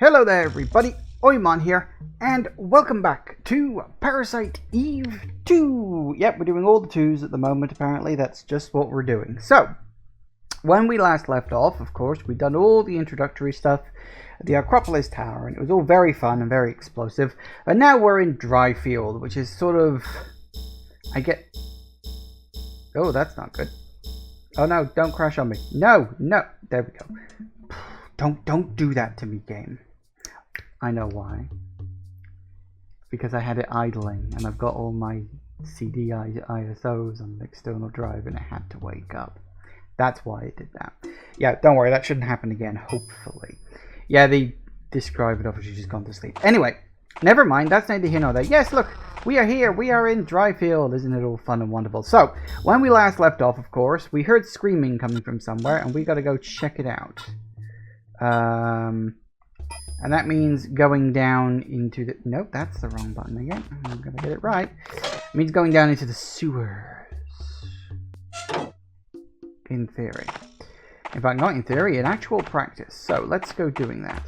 Hello there everybody, Oimon here, and welcome back to Parasite Eve 2! Yep, we're doing all the 2s at the moment apparently, that's just what we're doing. So, when we last left off, of course, we'd done all the introductory stuff at the Acropolis Tower, and it was all very fun and very explosive. And now we're in Dryfield, which is sort of... Oh, that's not good. Oh no, don't crash on me. No, there we go. Don't do that to me, game. I know why. Because I had it idling and I've got all my CD ISOs on the external drive and it had to wake up. That's why it did that. Yeah, don't worry, that shouldn't happen again, hopefully. Yeah, the disk drive had obviously just gone to sleep. Anyway, never mind, that's neither here nor there. Yes, look, we are here, we are in Dryfield. Isn't it all fun and wonderful? So, when we last left off, of course, we heard screaming coming from somewhere and we gotta go check it out. And that means going down into the... Nope, that's the wrong button again. I'm going to get it right. It means going down into the sewers. In theory. In fact, not in theory, in actual practice. So, let's go doing that.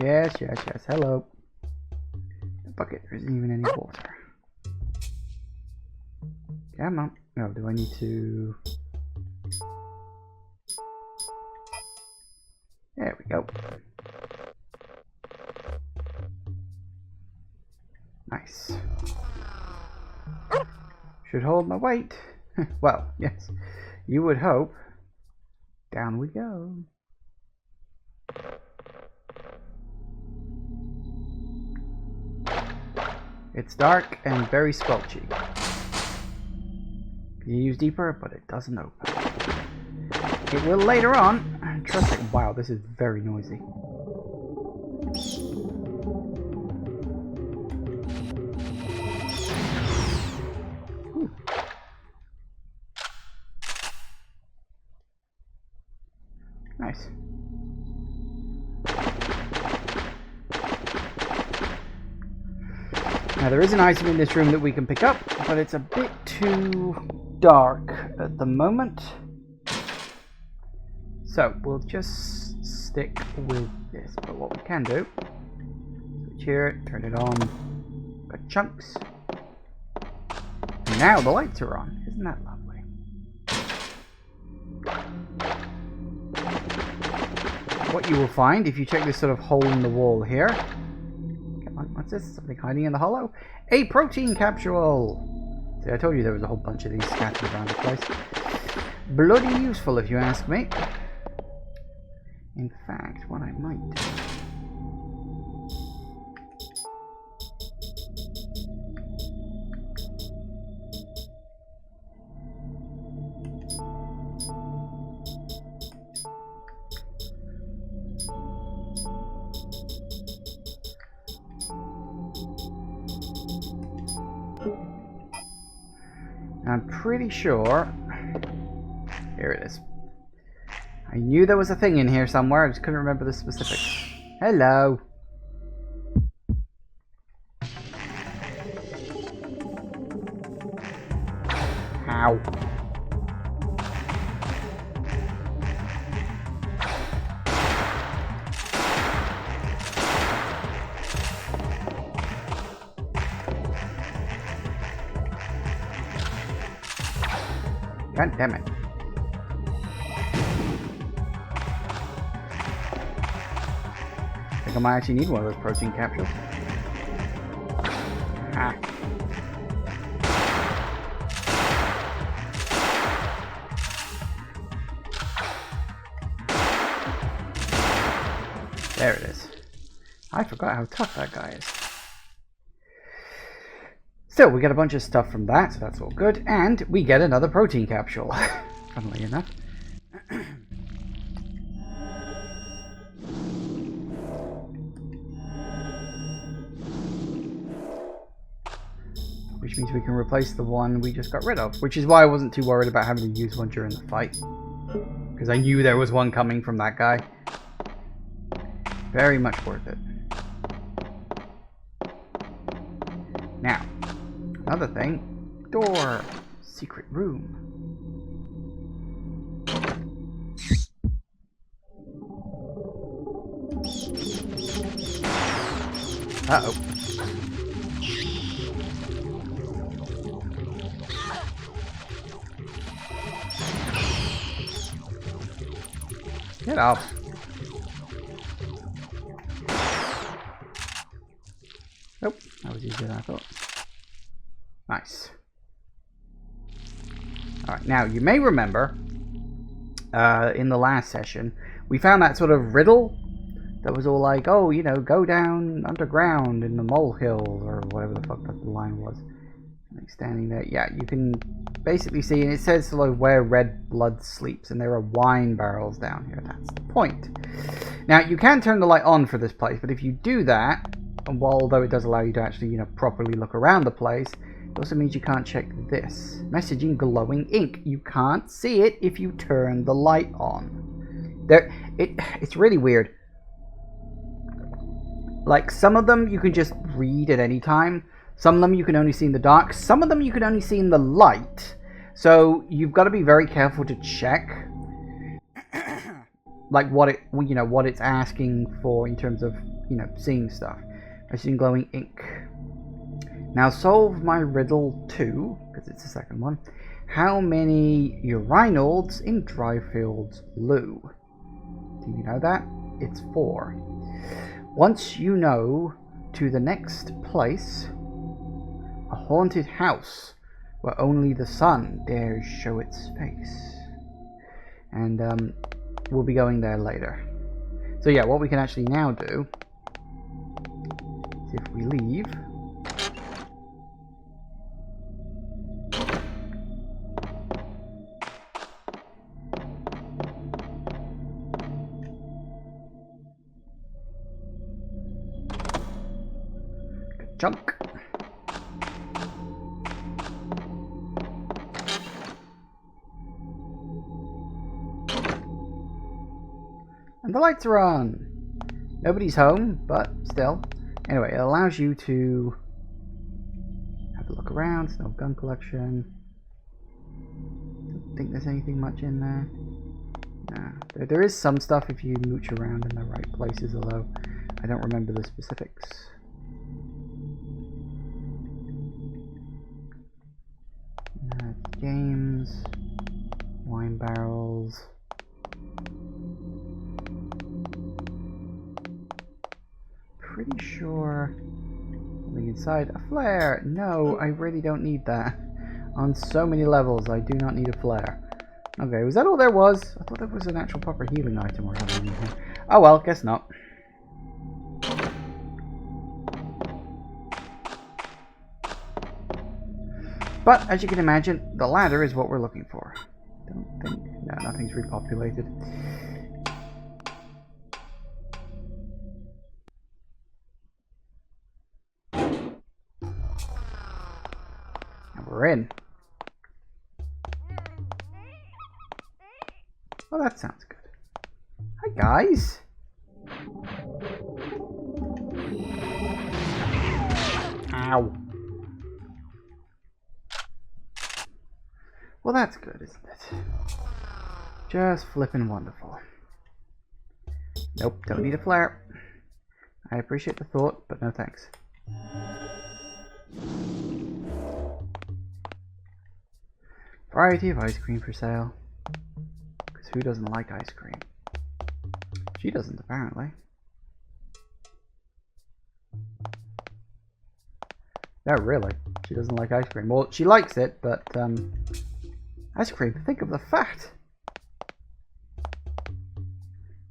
Yes, hello. Bucket, there isn't even any water. Come on. No, do I need to... There we go. Nice. Should hold my weight. Well, yes. You would hope. Down we go. It's dark and very squelchy. You use deeper, but it doesn't open. It will later on. Trust it. Wow, this is very noisy. Ooh. Nice. Now there is an item in this room that we can pick up, but it's a bit too dark at the moment. So we'll just stick with this. But what we can do, switch here, turn it on, got chunks. And now the lights are on. Isn't that lovely? What you will find if you check this sort of hole in the wall here. What's this? Something hiding in the hollow? A protein capsule! See, I told you there was a whole bunch of these scattered around the place. Bloody useful if you ask me. In fact, what I might do... I'm pretty sure... Here it is. I knew there was a thing in here somewhere, I just couldn't remember the specifics. Hello! Ow. God damn it. I think I might actually need one of those protein capsules. Ah. There it is. I forgot how tough that guy is. So we get a bunch of stuff from that, so that's all good, and we get another protein capsule, funnily enough. Which means we can replace the one we just got rid of, which is why I wasn't too worried about having to use one during the fight. Because I knew there was one coming from that guy. Very much worth it. Now, another thing. Door. Secret room. Uh-oh. Get off. Nope, that was easier than I thought. Nice. Alright, now you may remember in the last session we found that sort of riddle that was all like, oh, you know, go down underground in the molehills or whatever the fuck that the line was. Like standing there, yeah, you can basically see, and it says sort of where red blood sleeps, and there are wine barrels down here. That's the point. Now you can turn the light on for this place, but if you do that, and although it does allow you to actually, you know, properly look around the place, it also means you can't check this message in glowing ink. You can't see it if you turn the light on. It's really weird. Like, some of them you can just read at any time. Some of them you can only see in the dark. Some of them you can only see in the light. So you've got to be very careful to check, like what it's asking for in terms of, you know, seeing stuff. I see glowing ink. Now solve my riddle 2, because it's the second one. How many urinals in Dryfields Loo? Do you know that? It's 4. Once you know to the next place, a haunted house where only the sun dares show its face. And we'll be going there later. So yeah, what we can actually now do is if we leave, junk. And the lights are on. Nobody's home, but still. Anyway, it allows you to have a look around. It's no gun collection. Don't think there's anything much in there. Nah. There is some stuff if you mooch around in the right places, although I don't remember the specifics. Games, wine barrels. Pretty sure something inside. A flare! No, I really don't need that. On so many levels, I do not need a flare. Okay, was that all there was? I thought there was an actual proper healing item or something in here. Oh well, guess not. But, as you can imagine, the ladder is what we're looking for. Don't think... No, nothing's repopulated. And we're in. Well, that sounds good. Hi, guys. Ow. Well, that's good, isn't it? Just flippin' wonderful. Nope, don't need a flare. I appreciate the thought, but no thanks. Variety of ice cream for sale. Because who doesn't like ice cream? She doesn't, apparently. No, really. She doesn't like ice cream. Well, she likes it, but, ice cream, think of the fat!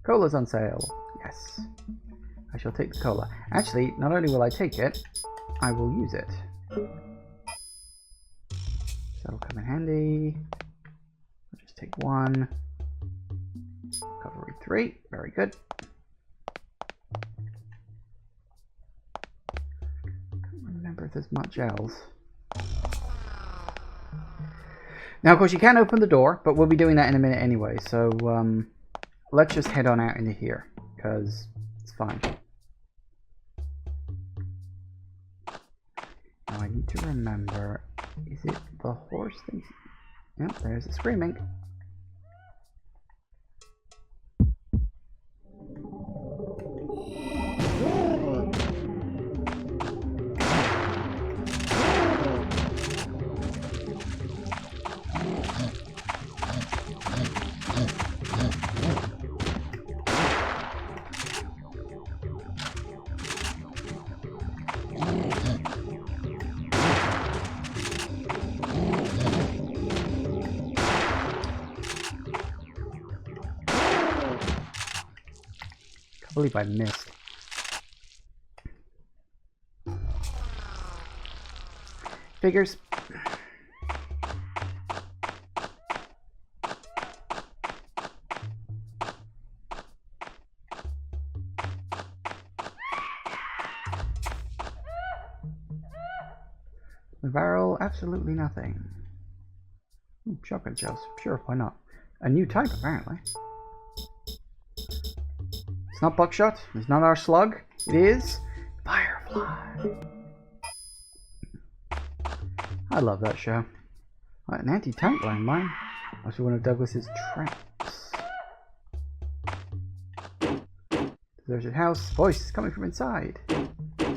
Cola's on sale. Yes. I shall take the cola. Actually, not only will I take it, I will use it. That'll come in handy. I'll just take 1. Recovery 3. Very good. Can't remember if there's much else. Now, of course, you can open the door, but we'll be doing that in a minute anyway. So, let's just head on out into here, because it's fine. Now, I need to remember, is it the horse thing? Yep, there's the screaming. I believe I missed. Figures. The barrel, absolutely nothing. Ooh, shotgun shells. Sure, why not? A new type, apparently. It's not buckshot. It's not our slug. It is Firefly. I love that show. Right, an anti-tank landmine. Must be one of Douglas's traps. Deserted house. Voice is coming from inside.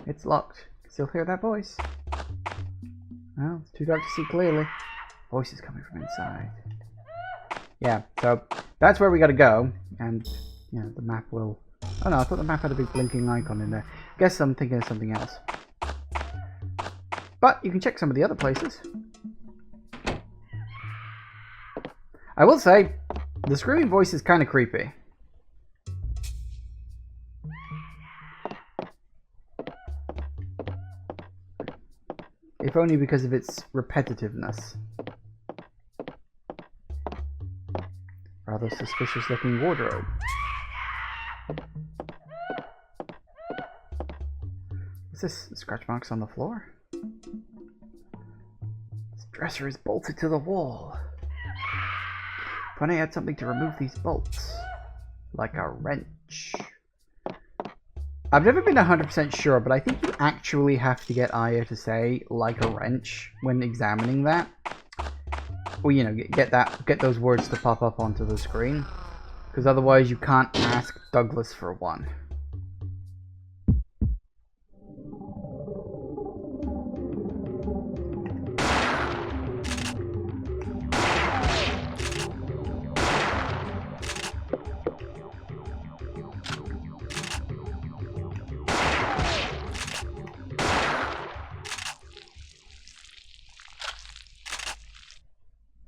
It's locked. Can still hear that voice. Well, it's too dark to see clearly. Voice is coming from inside. Yeah, so that's where we gotta go. And, you know, the map will... Oh no, I thought the map had a big blinking icon in there. Guess I'm thinking of something else. But you can check some of the other places. I will say, the screaming voice is kind of creepy. If only because of its repetitiveness. Rather suspicious looking wardrobe. What's this? Scratch marks on the floor? This dresser is bolted to the wall. If only I had something to remove these bolts. Like a wrench. I've never been 100% sure, but I think you actually have to get Aya to say, like a wrench, when examining that. Or, you know, get those words to pop up onto the screen. Because otherwise you can't ask Douglas for one.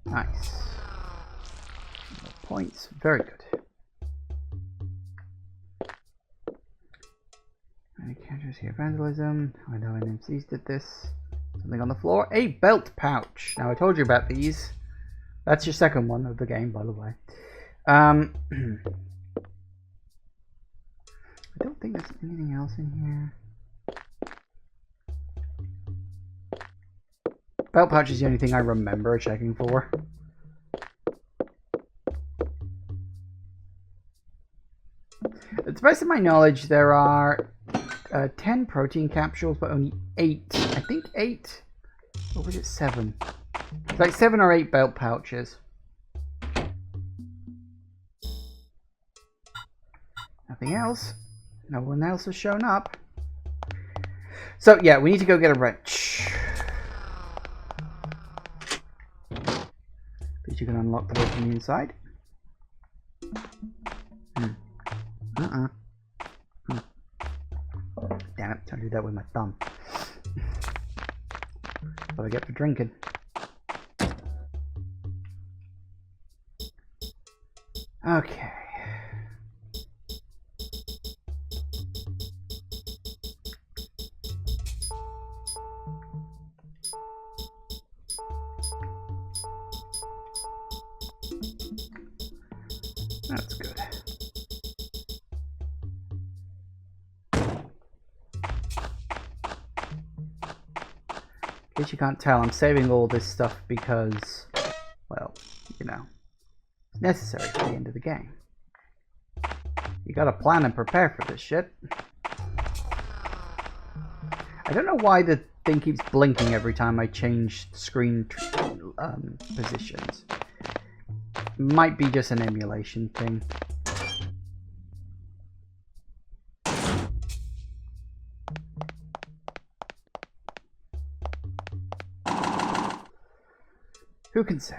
Nice. Points. Very good. Any counters here? Vandalism. I know NMCs did this. Something on the floor. A belt pouch. Now I told you about these. That's your second one of the game, by the way. I don't think there's anything else in here. Belt pouch is the only thing I remember checking for. To the best of my knowledge, there are 10 protein capsules, but only 8. I think 8. Or was it 7? It's like 7 or 8 belt pouches. Nothing else. No one else has shown up. So yeah, we need to go get a wrench. You can unlock the door from the inside. Damn it, don't do that with my thumb. That's what I get for drinking. Okay. That's good. In case you can't tell, I'm saving all this stuff because, well, you know, it's necessary for the end of the game. You gotta plan and prepare for this shit. I don't know why the thing keeps blinking every time I change screen positions. Might be just an emulation thing. Who can say?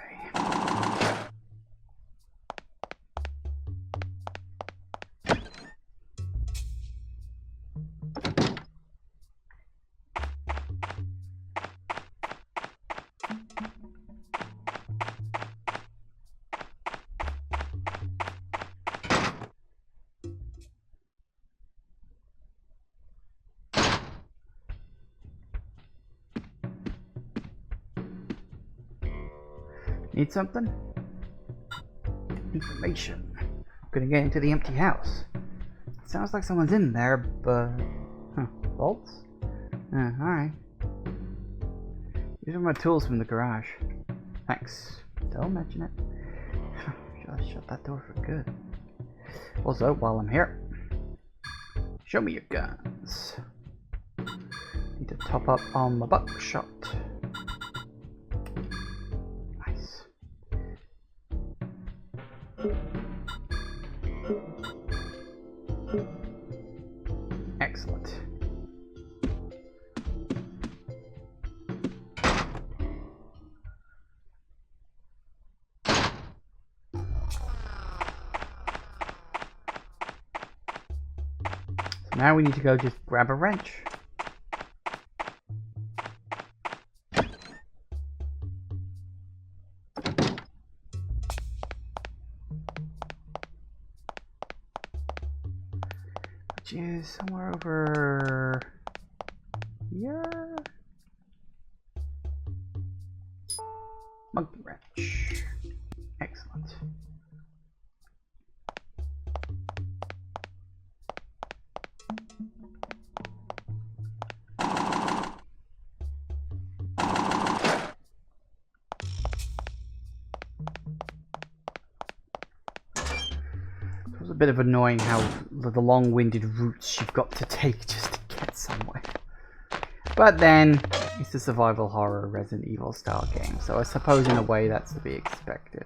Need something? Information. I'm gonna get into the empty house. Sounds like someone's in there, but... Huh. Bolts? Alright. These are my tools from the garage. Thanks. Don't mention it. Just shut that door for good. Also, while I'm here, show me your guns. Need to top up on my buckshot. Nice. Excellent. So now we need to go just grab a wrench. Which is somewhere over here. Monkey wrench. Excellent. It was a bit of annoying how the long-winded routes you've got to take just to get somewhere. But then, it's a survival horror Resident Evil style game, so I suppose in a way that's to be expected.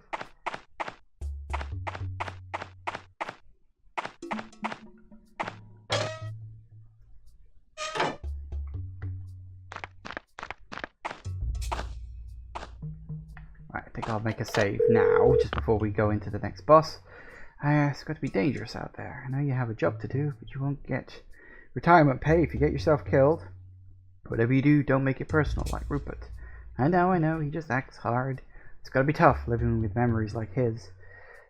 Right, I think I'll make a save now, just before we go into the next boss. It's going to be dangerous out there. I know you have a job to do, but you won't get retirement pay if you get yourself killed. Whatever you do, don't make it personal, like Rupert. I know, he just acts hard. It's got to be tough living with memories like his.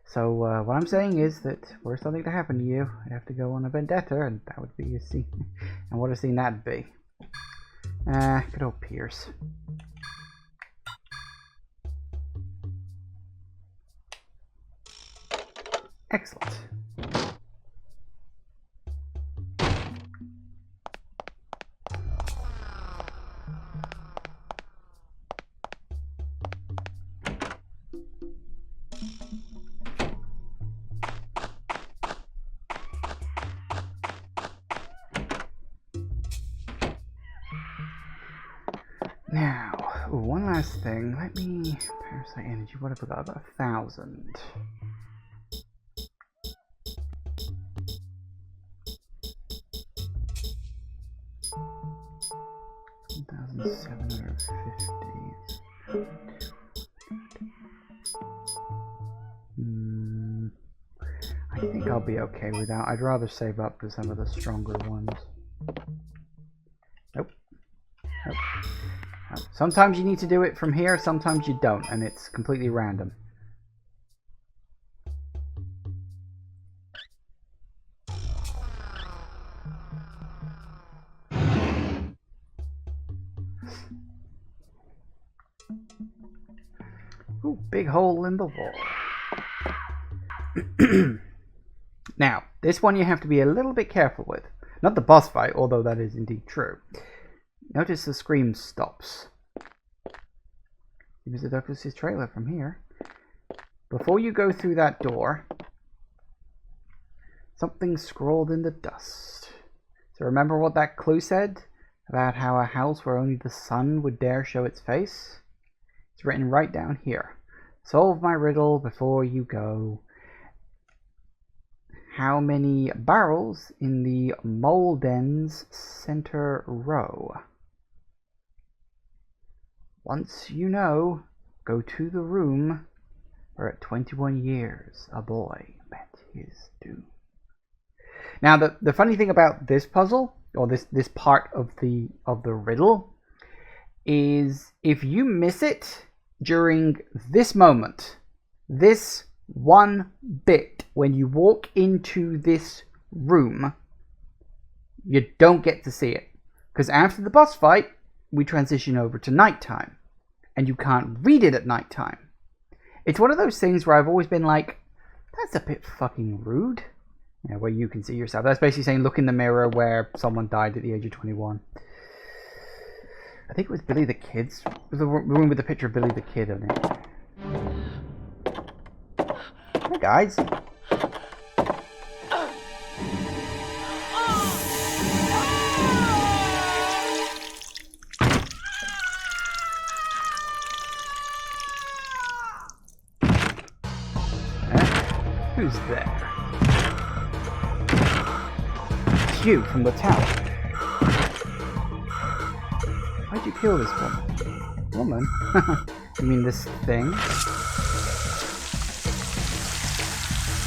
So, what I'm saying is that were something to happen to you, I'd have to go on a vendetta, and that would be a scene. And what a scene that'd be. Good old Pierce. Excellent. Now, one last thing. Let me... Parasite energy. What have I got? About 1,000. 1,750. I think I'll be okay with that. I'd rather save up for some of the stronger ones. Nope. Nope. Sometimes you need to do it from here, sometimes you don't, and it's completely random. Ooh, big hole in the wall. Now, this one you have to be a little bit careful with. Not the boss fight, although that is indeed true. Notice the scream stops. Use the Douglas's trailer from here. Before you go through that door, something scrawled in the dust. So remember what that clue said? about how a house where only the sun would dare show its face. It's written right down here. Solve my riddle before you go. How many barrels in the mole den's center row? Once you know, go to the room where at 21 years a boy met his doom. Now the funny thing about this puzzle, or this part of the riddle, is if you miss it during this moment, this one bit, when you walk into this room, you don't get to see it. Because after the boss fight, we transition over to nighttime. And you can't read it at nighttime. It's one of those things where I've always been like, that's a bit fucking rude. Yeah, where you can see yourself. That's basically saying look in the mirror where someone died at the age of 21. I think it was Billy the Kid's. The room with the picture of Billy the Kid on it. Hey guys. Who's there? It's you from the tower. Why'd you kill this woman? Woman? You mean this thing?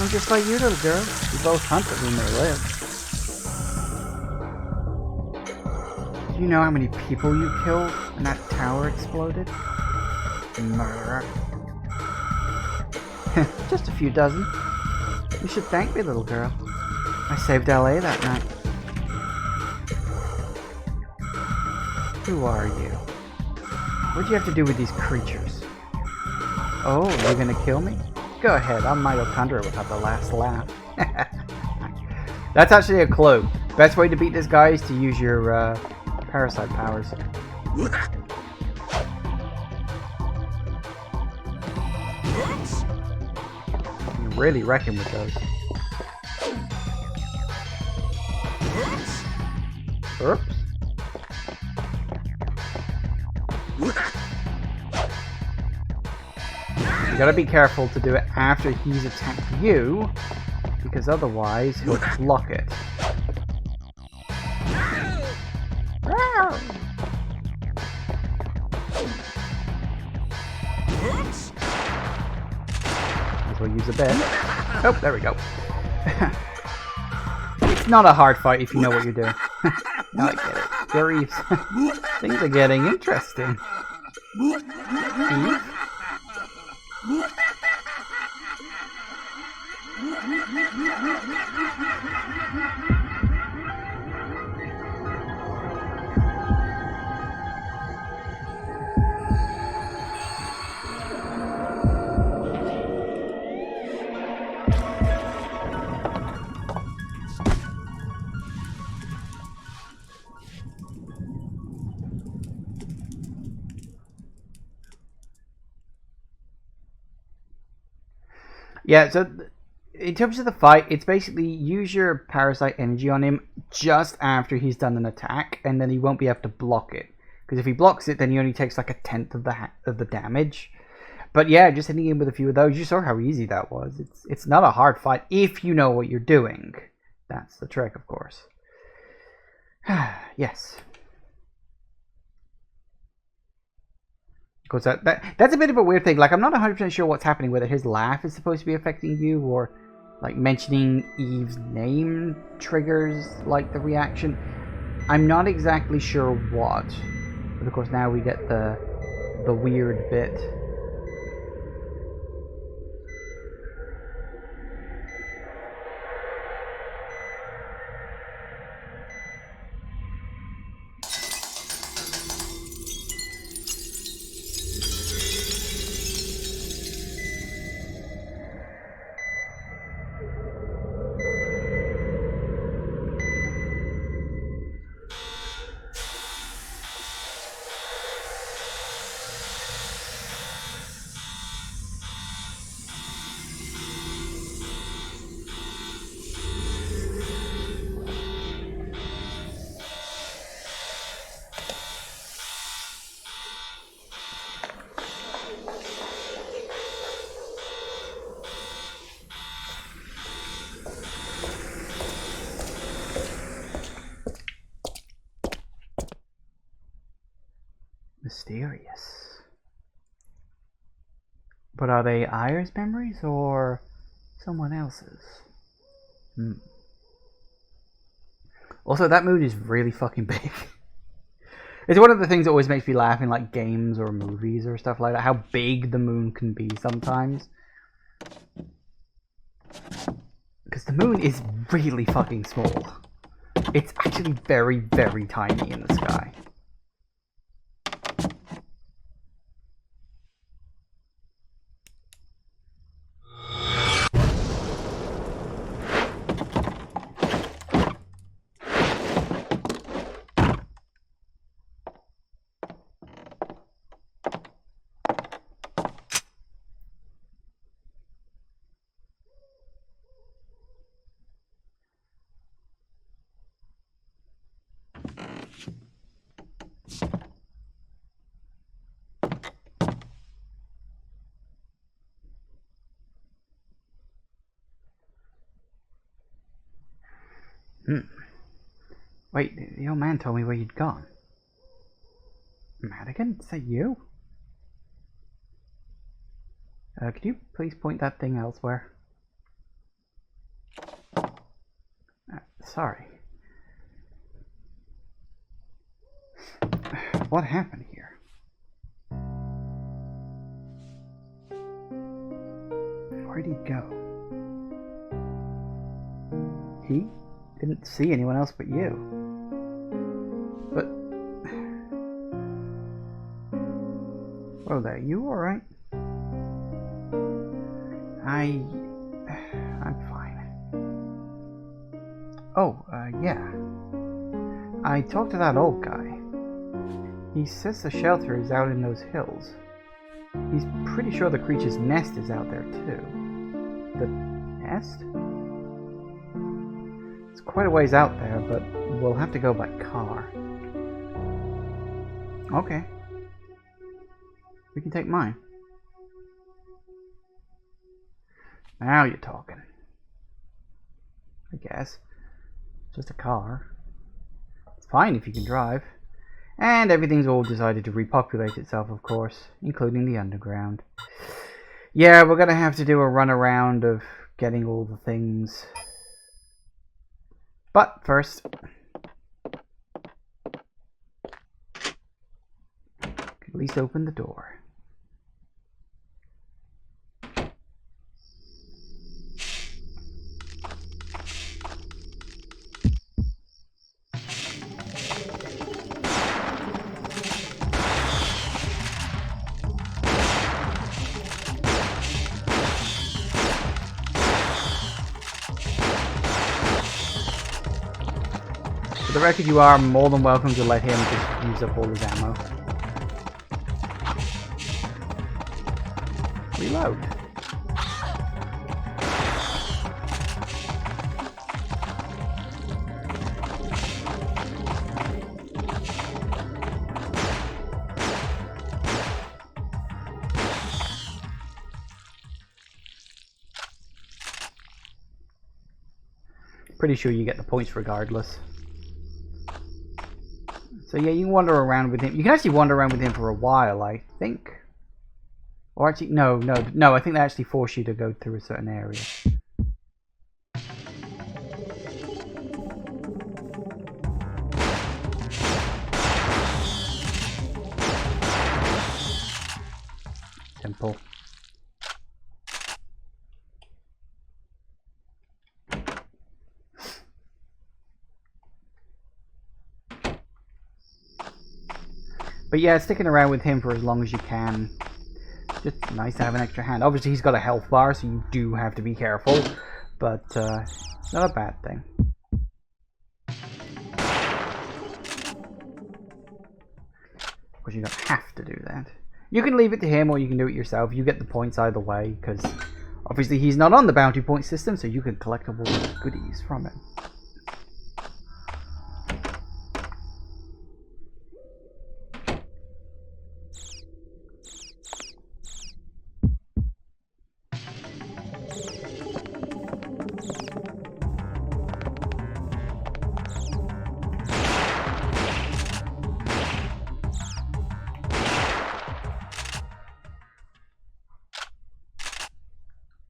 I'm just like you, little girl. We both hunt that we may live. Do you know how many people you killed when that tower exploded? Murderer. Just a few dozen. You should thank me, little girl. I saved LA that night. Who are you? What do you have to do with these creatures? Oh, you're gonna kill me? Go ahead, I'm mitochondria without the last laugh. That's actually a clue. Best way to beat this guy is to use your parasite powers. You're really wrecking with those. Oops. You gotta be careful to do it after he's attacked you, because otherwise he'll block it. Might as well use a bit. Oh, there we go. It's not a hard fight if you know what you're doing. Now I get it. Furies. Things are getting interesting. Eve? Yeah, so in terms of the fight, it's basically use your parasite energy on him just after he's done an attack, and then he won't be able to block it. Because if he blocks it, then he only takes like a tenth of the damage. But yeah, just hitting him with a few of those, you saw how easy that was. It's not a hard fight if you know what you're doing. That's the trick, of course. Yes. Because that's a bit of a weird thing. Like, I'm not 100% sure what's happening, whether his laugh is supposed to be affecting you, or like mentioning Eve's name triggers like the reaction. I'm not exactly sure what. But of course now we get the weird bit. Mysterious. But are they Aya's memories or someone else's? Also, that moon is really fucking big. It's one of the things that always makes me laugh in like games or movies or stuff like that. How big the moon can be sometimes. Because the moon is really fucking small. It's actually very, very tiny in the sky. Wait, the old man told me where you'd gone. Madigan? Is that you? Could you please point that thing elsewhere? Sorry. What happened here? Where'd he go? He didn't see anyone else but you. But... Whoa there, you alright? I'm fine. Oh, yeah. I talked to that old guy. He says the shelter is out in those hills. He's pretty sure the creature's nest is out there too. The nest? It's quite a ways out there, but we'll have to go by car. Okay. We can take mine. Now you're talking. I guess. Just a car. It's fine if you can drive. And everything's all decided to repopulate itself, of course, including the underground. Yeah, we're gonna have to do a run around of getting all the things. But first, at least open the door. For the record, you are more than welcome to let him just use up all his ammo. Reload. Pretty sure you get the points regardless. So yeah, you can wander around with him. You can actually wander around with him for a while, I think. Or actually, no, I think they actually force you to go through a certain area. Temple. But yeah, sticking around with him for as long as you can. Just nice to have an extra hand. Obviously, he's got a health bar, so you do have to be careful. But, it's not a bad thing. Of course, you don't have to do that. You can leave it to him, or you can do it yourself. You get the points either way, because obviously he's not on the bounty point system, so you can collect all the goodies from him.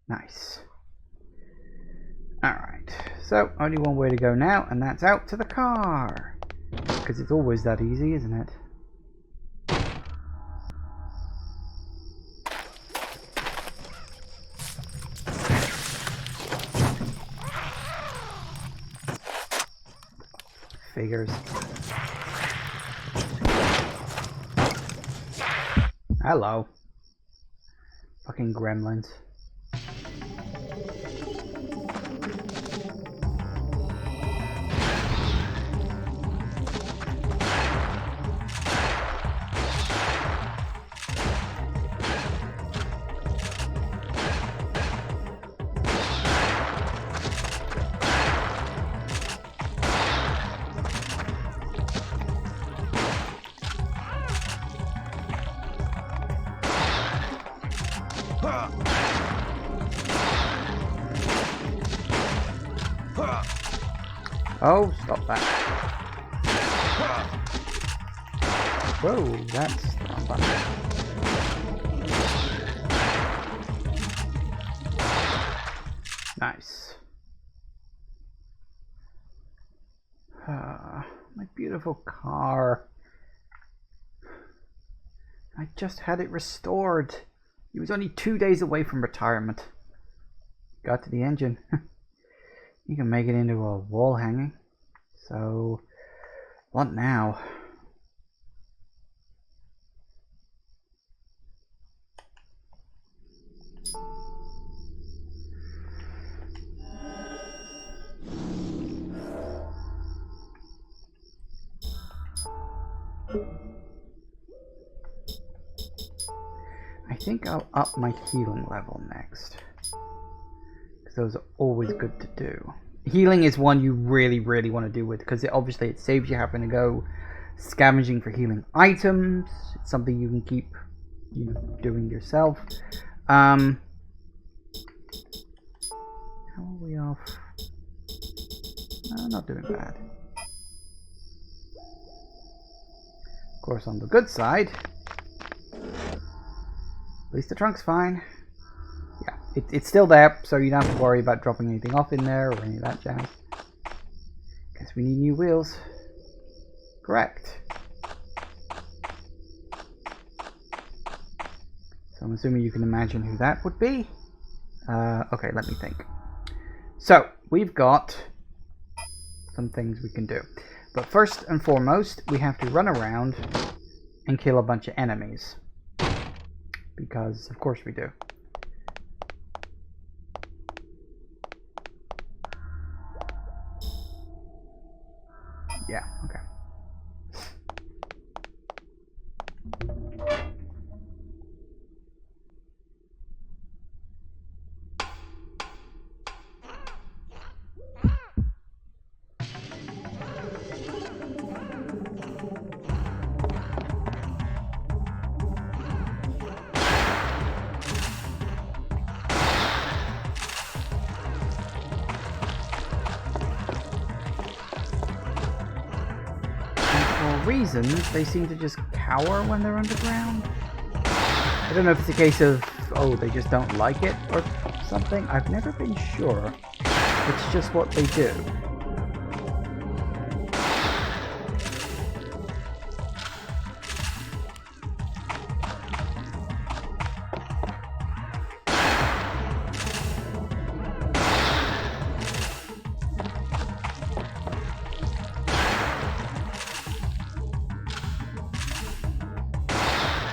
Nice. Alright, so only one way to go now, and that's out to the car. Because it's always that easy, isn't it? Figures. Hello. Fucking gremlins. Oh, stop that. Whoa, that's not fun. Nice. My beautiful car. I just had it restored. It was only 2 days away from retirement. Got to the engine. You can make it into a wall hanging. So, what now? I think I'll up my healing level next. Because those are always good to do. Healing is one you really want to do with, because obviously it saves you having to go scavenging for healing items. It's something you can keep doing yourself. How are we off? Not doing bad. Of course, on the good side, at least the trunk's fine. Yeah, it's still there, so you don't have to worry about dropping anything off in there or any of that jazz. Guess we need new wheels. Correct. So I'm assuming you can imagine who that would be. Okay, let me think. So, we've got some things we can do. But first and foremost, we have to run around and kill a bunch of enemies. Because, of course we do. Yeah, okay. Reasons, they seem to just cower when they're underground. I don't know if it's a case of, oh, they just don't like it or something. I've never been sure. It's just what they do.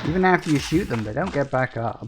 Even after you shoot them, they don't get back up.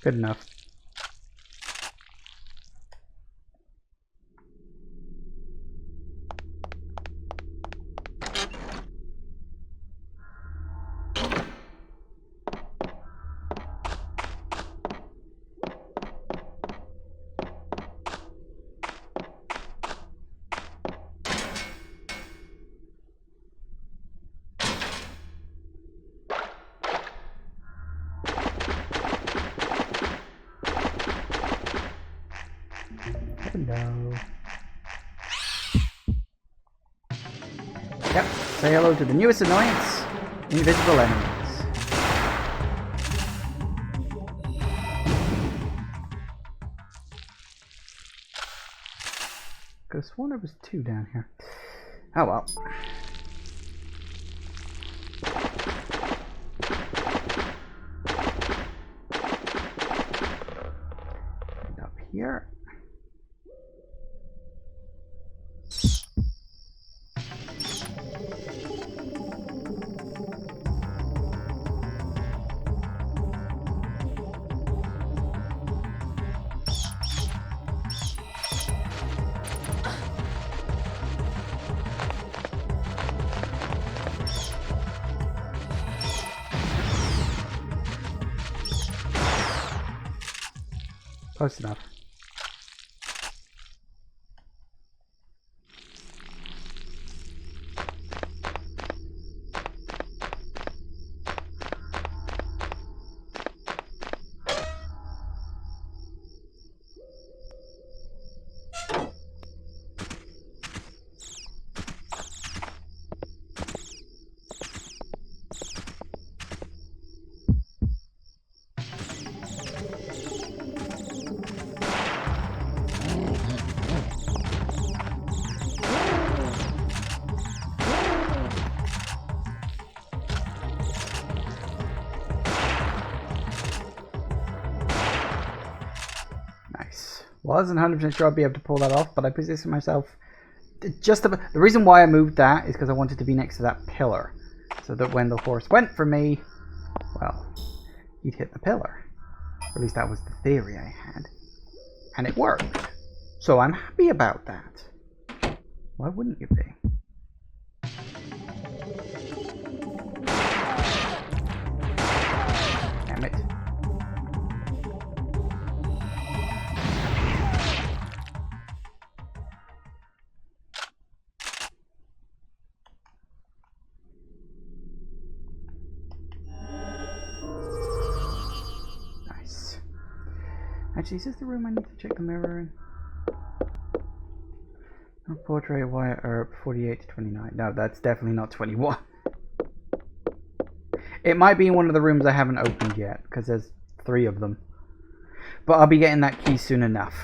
Good enough. hello. Yep, say hello to the newest annoyance, invisible enemies. Could have sworn there was 2 down here. Oh well. And up here. Close enough. Wasn't 100% sure I'd be able to pull that off, but I positioned myself just about. The reason why I moved that is because I wanted to be next to that pillar, so that when the horse went for me, well, he'd hit the pillar. Or at least that was the theory I had, and it worked. So I'm happy about that. Why wouldn't you be? Damn it. Actually, is this the room I need to check the mirror in? Oh, portrait Wyatt Earp, 48 to 29. No, that's definitely not 21. It might be in one of the rooms I haven't opened yet, because there's 3 of them. But I'll be getting that key soon enough.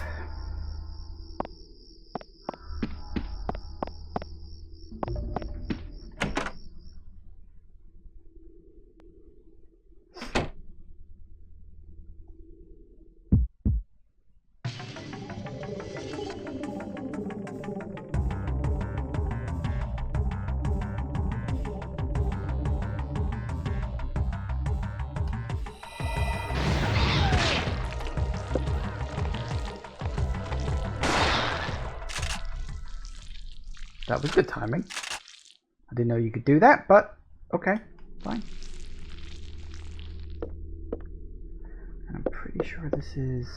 That was good timing. I didn't know you could do that, but okay, fine. And I'm pretty sure this is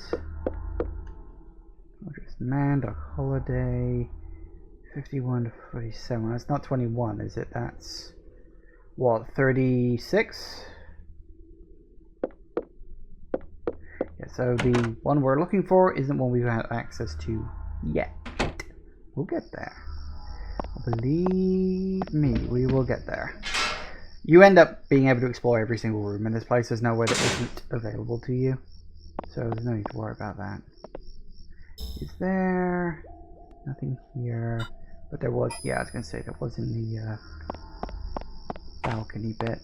Man, Dark Holiday, 51 to 47. That's not 21, is it? That's what, 36? Yeah, so the one we're looking for isn't one we've had access to yet. We'll get there. Believe me, we will get there. You end up being able to explore every single room in this place. There's nowhere that isn't available to you. So there's no need to worry about that. Is there nothing here? But there was, yeah, I was going to say there was in the balcony bit.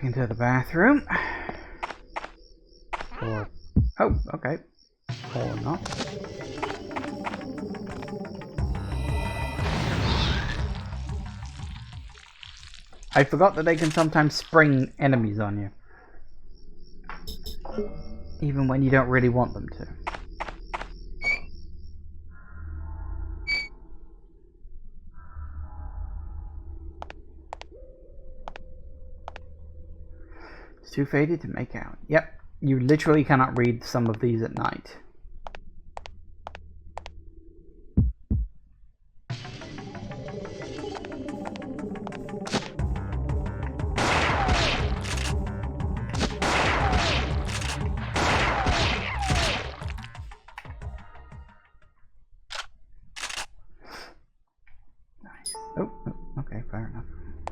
back into the bathroom. Or... oh, okay. Or not. I forgot that they can sometimes spring enemies on you. Even when you don't really want them to. It's too faded to make out. Yep, you literally cannot read some of these at night. Oh, okay, fair enough.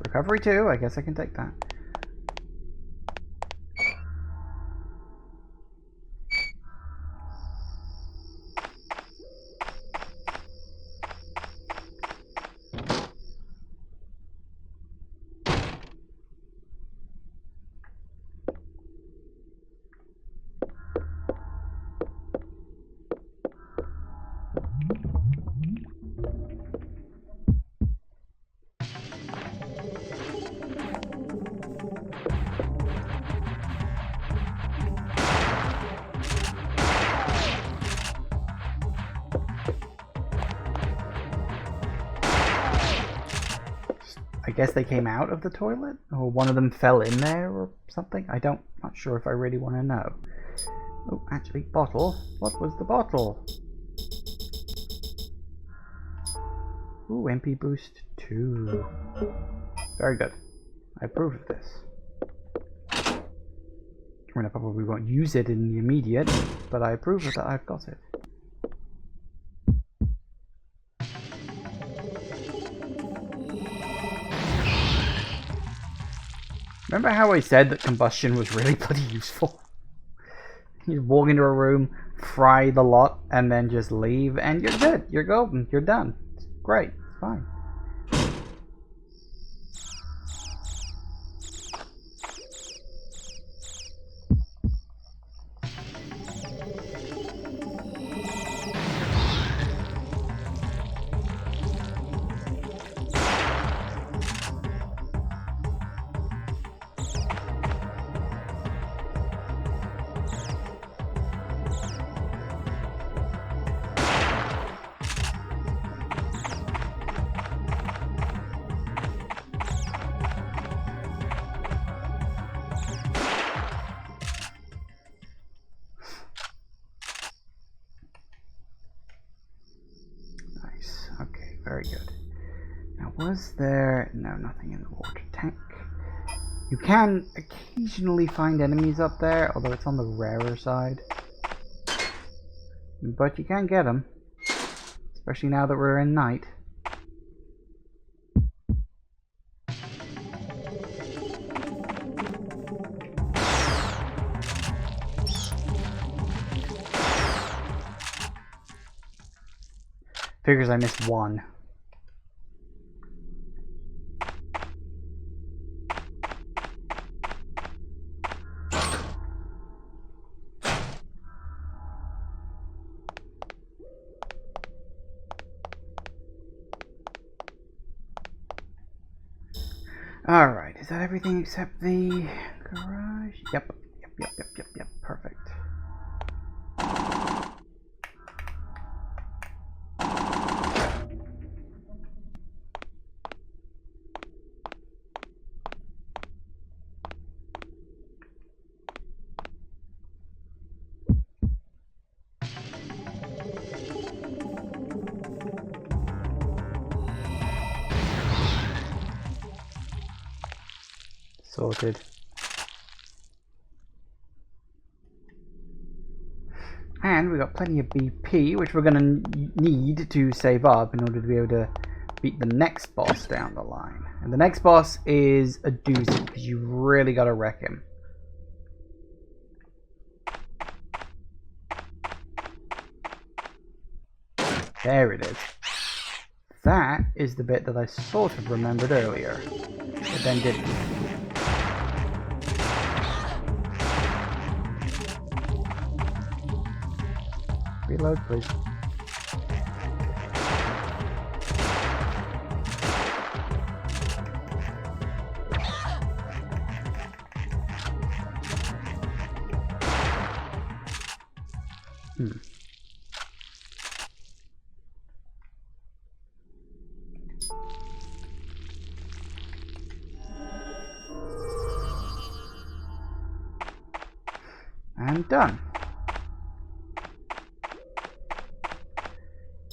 Recovery 2, I guess I can take that. I guess they came out of the toilet, or one of them fell in there or something. Not sure if I really want to know. Oh, actually, bottle. What was the bottle? Ooh, MP boost 2. Very good. I approve of this. I mean, I probably won't use it in the immediate, but I approve of that I've got it. Remember how I said that combustion was really bloody useful? You walk into a room, fry the lot, and then just leave, and you're good. You're golden. You're done. It's great. It's fine. Very good. Now, was there... no, nothing in the water tank. You can occasionally find enemies up there, although it's on the rarer side. But you can get them. Especially now that we're in night. Figures I missed one. Alright, is that everything except the garage? Yep. Perfect. Sorted. And we've got plenty of BP, which we're going to need to save up in order to be able to beat the next boss down the line. And the next boss is a doozy, because you really got to wreck him. There it is. That is the bit that I sort of remembered earlier, but then didn't. Reload, please. And done.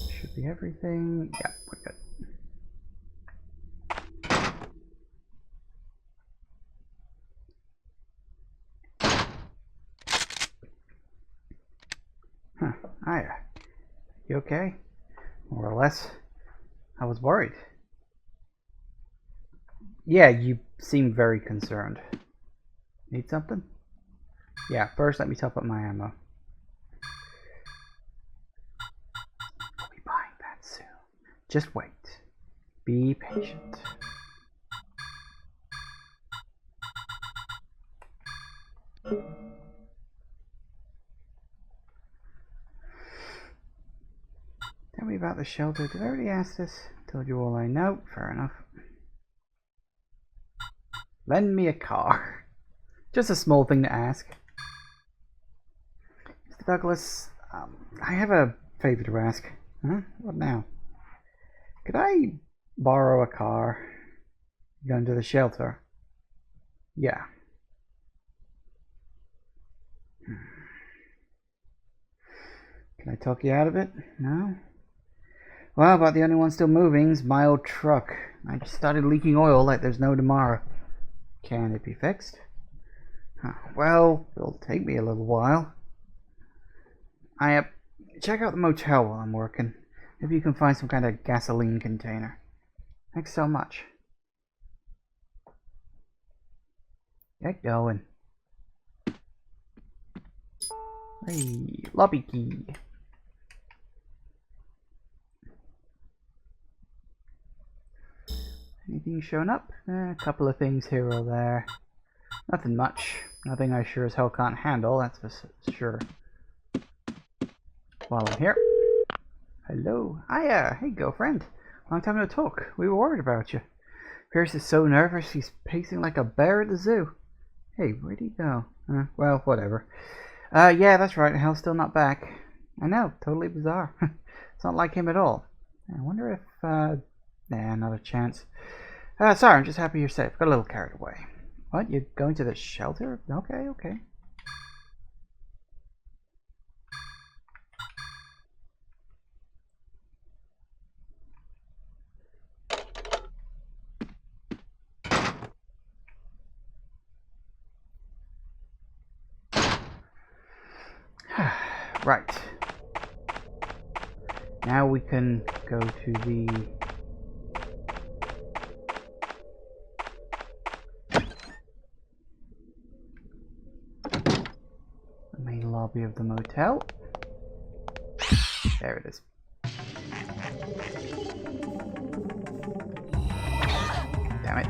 Should be everything. Yeah, we're good. Huh. Hiya. You okay? More or less. I was worried. Yeah, you seem very concerned. Need something? Yeah, first let me top up my ammo. I'll be buying that soon. Just wait. Be patient. Tell me about the shelter. Did I already ask this? Told you all I know. Fair enough. Lend me a car. Just a small thing to ask. Mr. Douglas, I have a favor to ask. Huh? What now? Could I borrow a car? Going to the shelter? Yeah. Can I talk you out of it? No? Well, about the only one still moving is my old truck. I just started leaking oil like there's no tomorrow. Can it be fixed? Well, it'll take me a little while. Check out the motel while I'm working. Maybe you can find some kind of gasoline container. Thanks so much. Get going. Hey, lobby key. Anything showing up? A couple of things here or there. Nothing much. Nothing I sure as hell can't handle, that's for sure. While I'm here. Hello. Hiya. Hey, girlfriend. Long time no talk. We were worried about you. Pierce is so nervous he's pacing like a bear at the zoo. Hey, where'd he go? Well, whatever. Yeah, that's right. Hal's still not back. I know. Totally bizarre. It's not like him at all. I wonder if, nah, not a chance. Sorry, I'm just happy you're safe. Got a little carried away. What? You're going to the shelter? Okay, okay. Right. Now we can go to the main lobby of the motel. There it is. Damn it.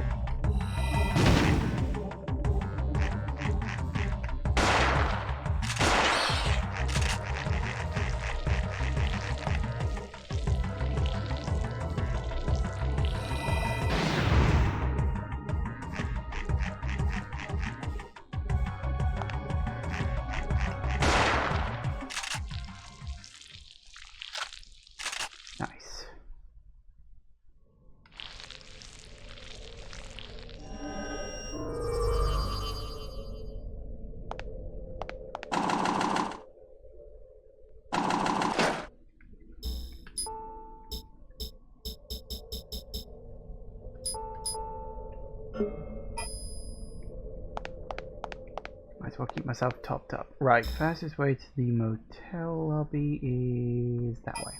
Nice. Might as well keep myself topped up. Right, fastest way to the motel lobby is that way.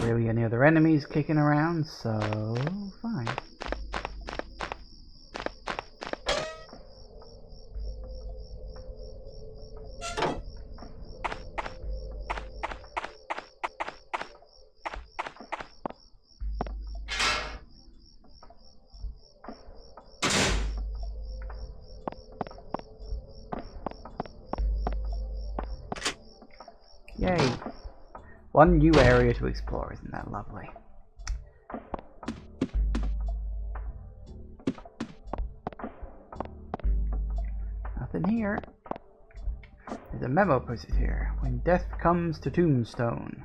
Really any other enemies kicking around, so fine. Yay. One new area to explore, isn't that lovely? Nothing here. There's a memo posted here. When death comes to Tombstone.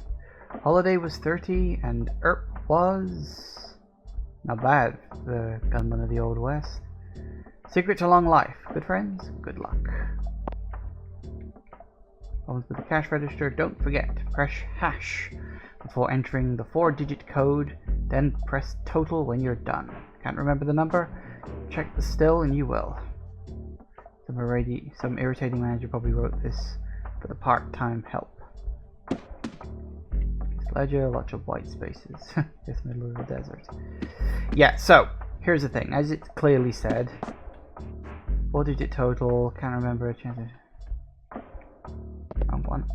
Holiday was 30 and Earp was... not bad, the gunman of the Old West. Secret to long life. Good friends, good luck. Once with the cash register, don't forget, press hash before entering the 4-digit code, then press total when you're done. Can't remember the number? Check the still and you will. Some irritating manager probably wrote this for the part-time help. Ledger, lots of white spaces. It's middle of the desert. Yeah, so, here's the thing. As it clearly said, 4-digit total, can't remember a chance. Wrong one.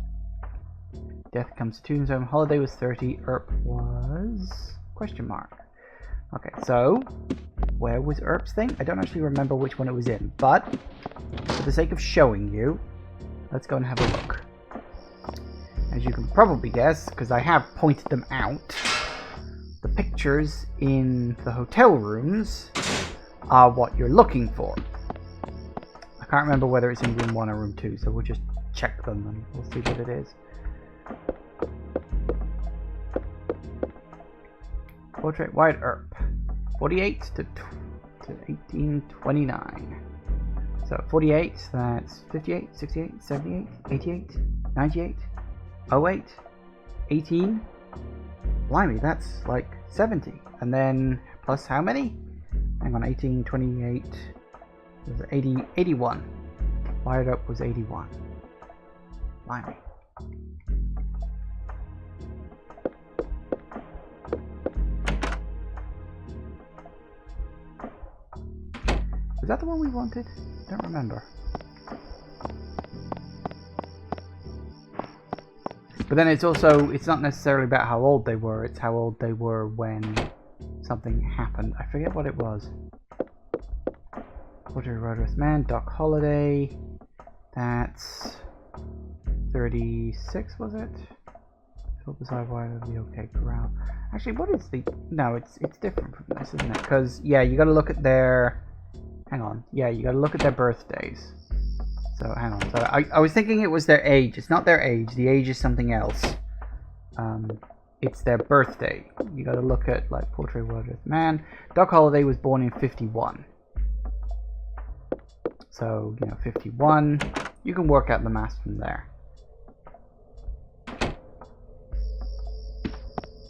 Death comes to Tombstone. Holiday was 30. Earp was... question mark. Okay, so where was Earp's thing? I don't actually remember which one it was in, but for the sake of showing you, let's go and have a look. As you can probably guess, because I have pointed them out, the pictures in the hotel rooms are what you're looking for. I can't remember whether it's in room 1 or room 2, so we'll just check them and we'll see what it is. Portrait White Earp, 48 to 1829. So 48, that's 58, 68, 78, 88, 98, 08, 18. Blimey, that's like 70. And then plus how many? Hang on, 18, 28, 80, 81. Wired Up was 81. Blimey. Was that the one we wanted? I don't remember. But then it's also, it's not necessarily about how old they were, it's how old they were when something happened. I forget what it was. Portrait Rudderless Man, Doc Holliday. That's 36, was it? Fill the side wide of the OK Corral. Actually, what is the... no, it's different from this, isn't it? Because, yeah, you gotta look at their... hang on. Yeah, you gotta look at their birthdays. So, hang on. So, I was thinking it was their age. It's not their age. The age is something else. It's their birthday. You gotta look at, like, Portrait of a Man. Doc Holliday was born in 51. So, you know, 51. You can work out the math from there.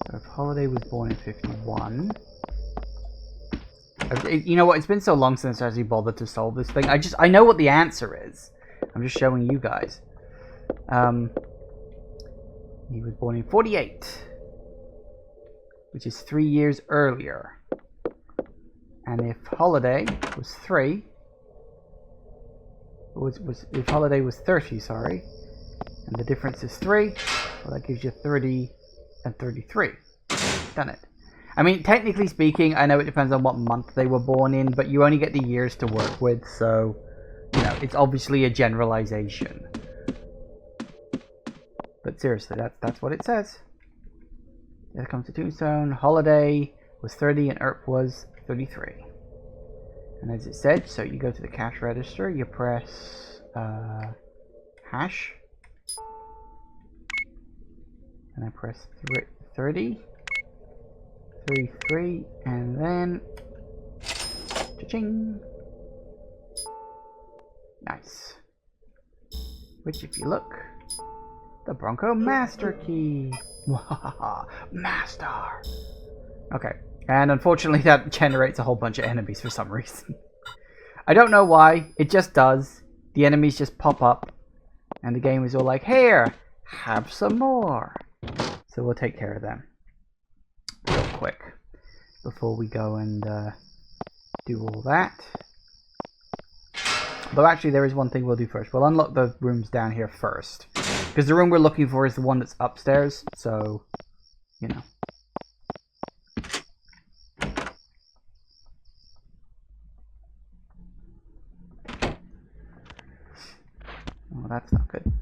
So, if Holliday was born in 51... you know what, it's been so long since I actually bothered to solve this thing. I know what the answer is. I'm just showing you guys. He was born in 48, which is 3 years earlier. And if Holiday was 3, if Holiday was 30, sorry, and the difference is 3, well, that gives you 30 and 33. Done it. I mean, technically speaking, I know it depends on what month they were born in, but you only get the years to work with, so, you know, it's obviously a generalization. But seriously, that's what it says. There comes to Tombstone. Holiday was 30 and Earp was 33. And as it said, so you go to the cash register, you press hash, and I press 30. 33, and then cha-ching. Nice. Which, if you look, the Bronco Master Key. Master. Okay, and unfortunately that generates a whole bunch of enemies for some reason. I don't know why, it just does. The enemies just pop up, and the game is all like, here, have some more. So we'll take care of them real quick before we go and do all that. But actually there is one thing we'll do first. We'll unlock the rooms down here first, because the room we're looking for is the one that's upstairs, so you know. Oh, that's not good.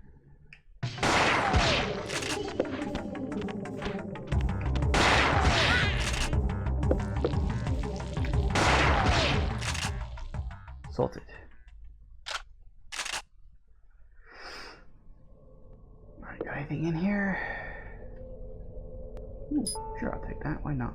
Sorted. Alright, got anything in here? Ooh, sure, I'll take that. Why not?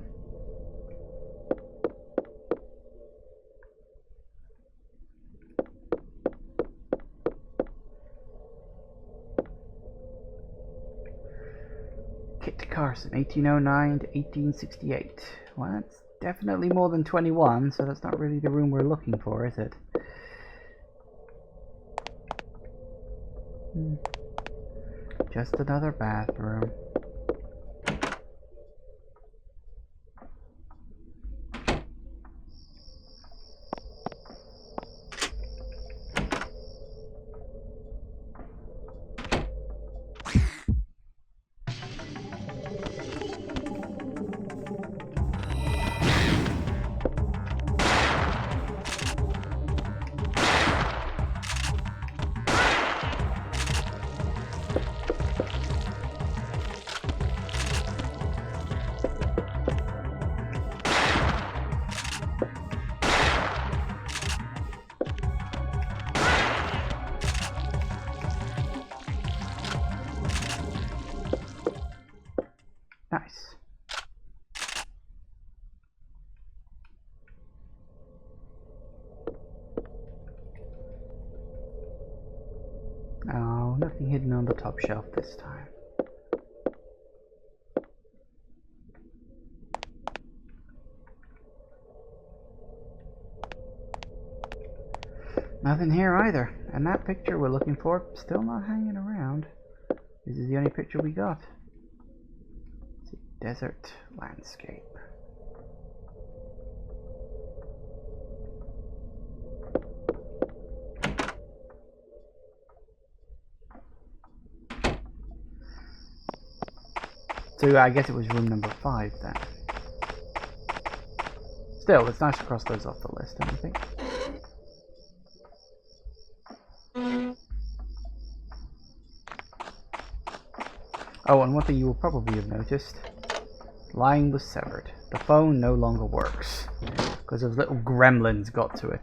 Kit Carson, 1809 to 1868. Well, that's definitely more than 21, so that's not really the room we're looking for, is it? Just another bathroom. Nice. Oh, nothing hidden on the top shelf this time. Nothing here either. And that picture we're looking for, still not hanging around. This is the only picture we got. It's a desert landscape. So I guess it was room number 5 then. Still, it's nice to cross those off the list, don't you think? Oh, and one thing you will probably have noticed, line was severed. The phone no longer works because those little gremlins got to it.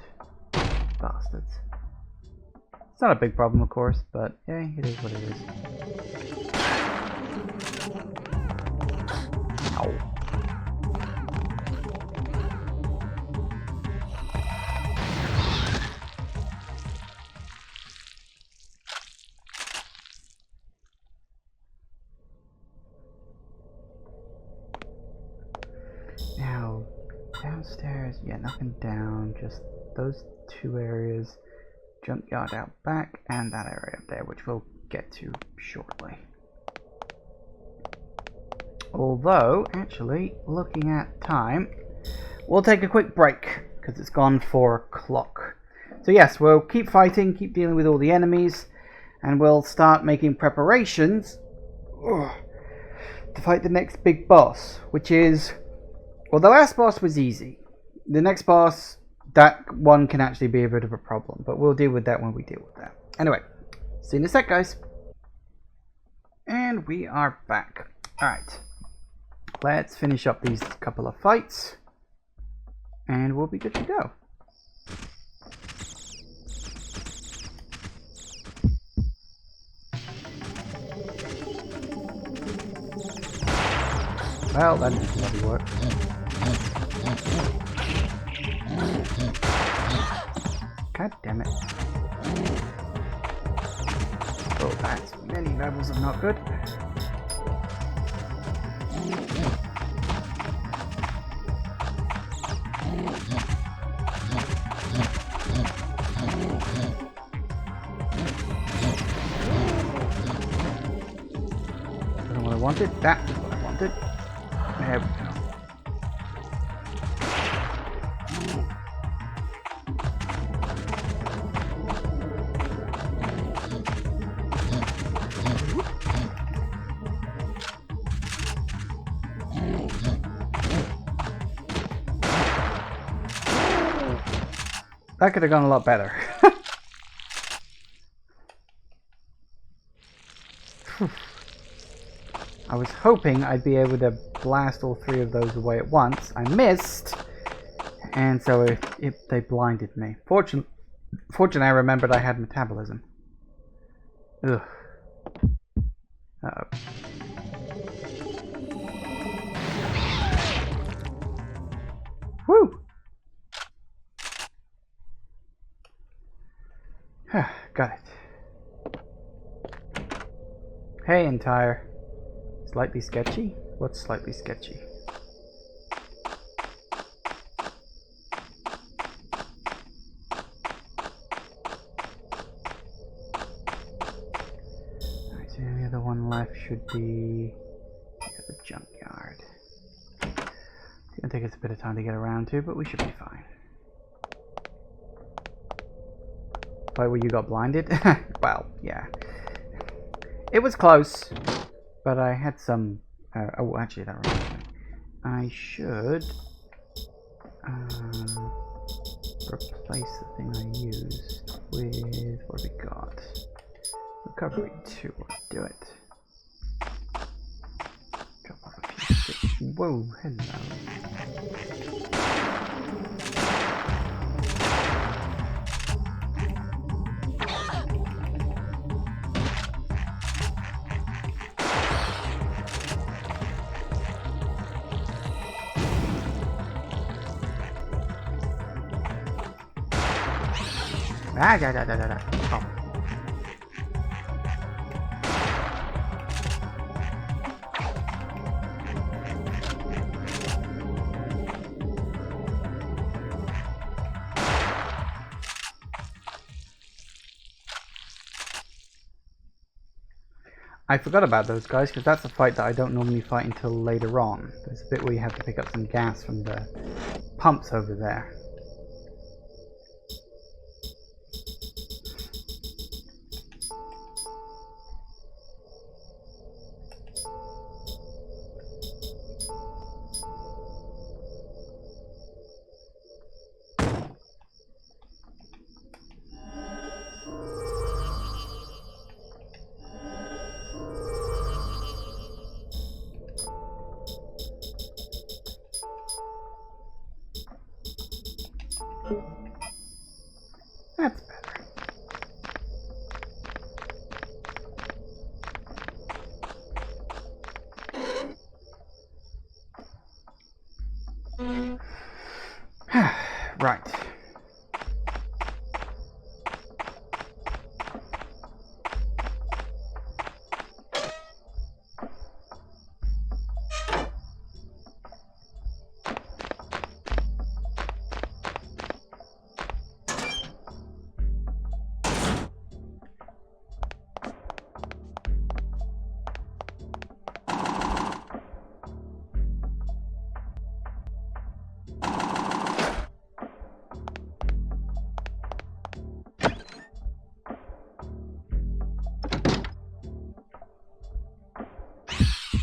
Bastards. It's not a big problem, of course, but yeah, it is what it is. Ow. Now, downstairs, yeah, nothing down, just those 2 areas. Junkyard out back, and that area up there, which we'll get to shortly. Although, actually, looking at time, we'll take a quick break, because it's gone 4 o'clock. So yes, we'll keep fighting, keep dealing with all the enemies, and we'll start making preparations to fight the next big boss, which is... Well, the last boss was easy. The next boss, that one can actually be a bit of a problem, but we'll deal with that when we deal with that. Anyway, see you in a sec, guys. And we are back. Alright, let's finish up these couple of fights, and we'll be good to go. Well, that didn't bloody work. God damn it. Oh, that's many levels of not good. That's what I wanted. That is what I wanted. There we go. That could have gone a lot better. I was hoping I'd be able to blast all 3 of those away at once. I missed, and so they blinded me. Fortunately, I remembered I had metabolism. Ugh. Uh-oh. Woo! Got it. Hey, entire. Slightly sketchy? What's slightly sketchy? Alright, so the other one left should be the junkyard. It's gonna take us a bit of time to get around to, but we should be fine. Why, where you got blinded? Well, yeah. It was close, but I had some... oh, actually, that reminds me. I should... replace the thing I used with... what have we got? Recovery 2. Let's do it. Drop off a few sticks. Whoa, hello. Ah, da. Oh. I forgot about those guys because that's a fight that I don't normally fight until later on. There's a bit where you have to pick up some gas from the pumps over there. That's better. Right.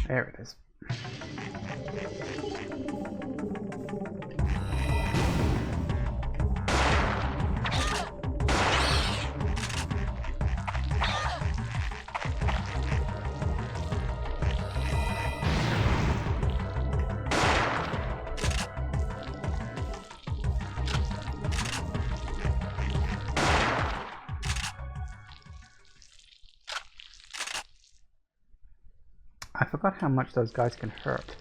There it is. I forgot how much those guys can hurt.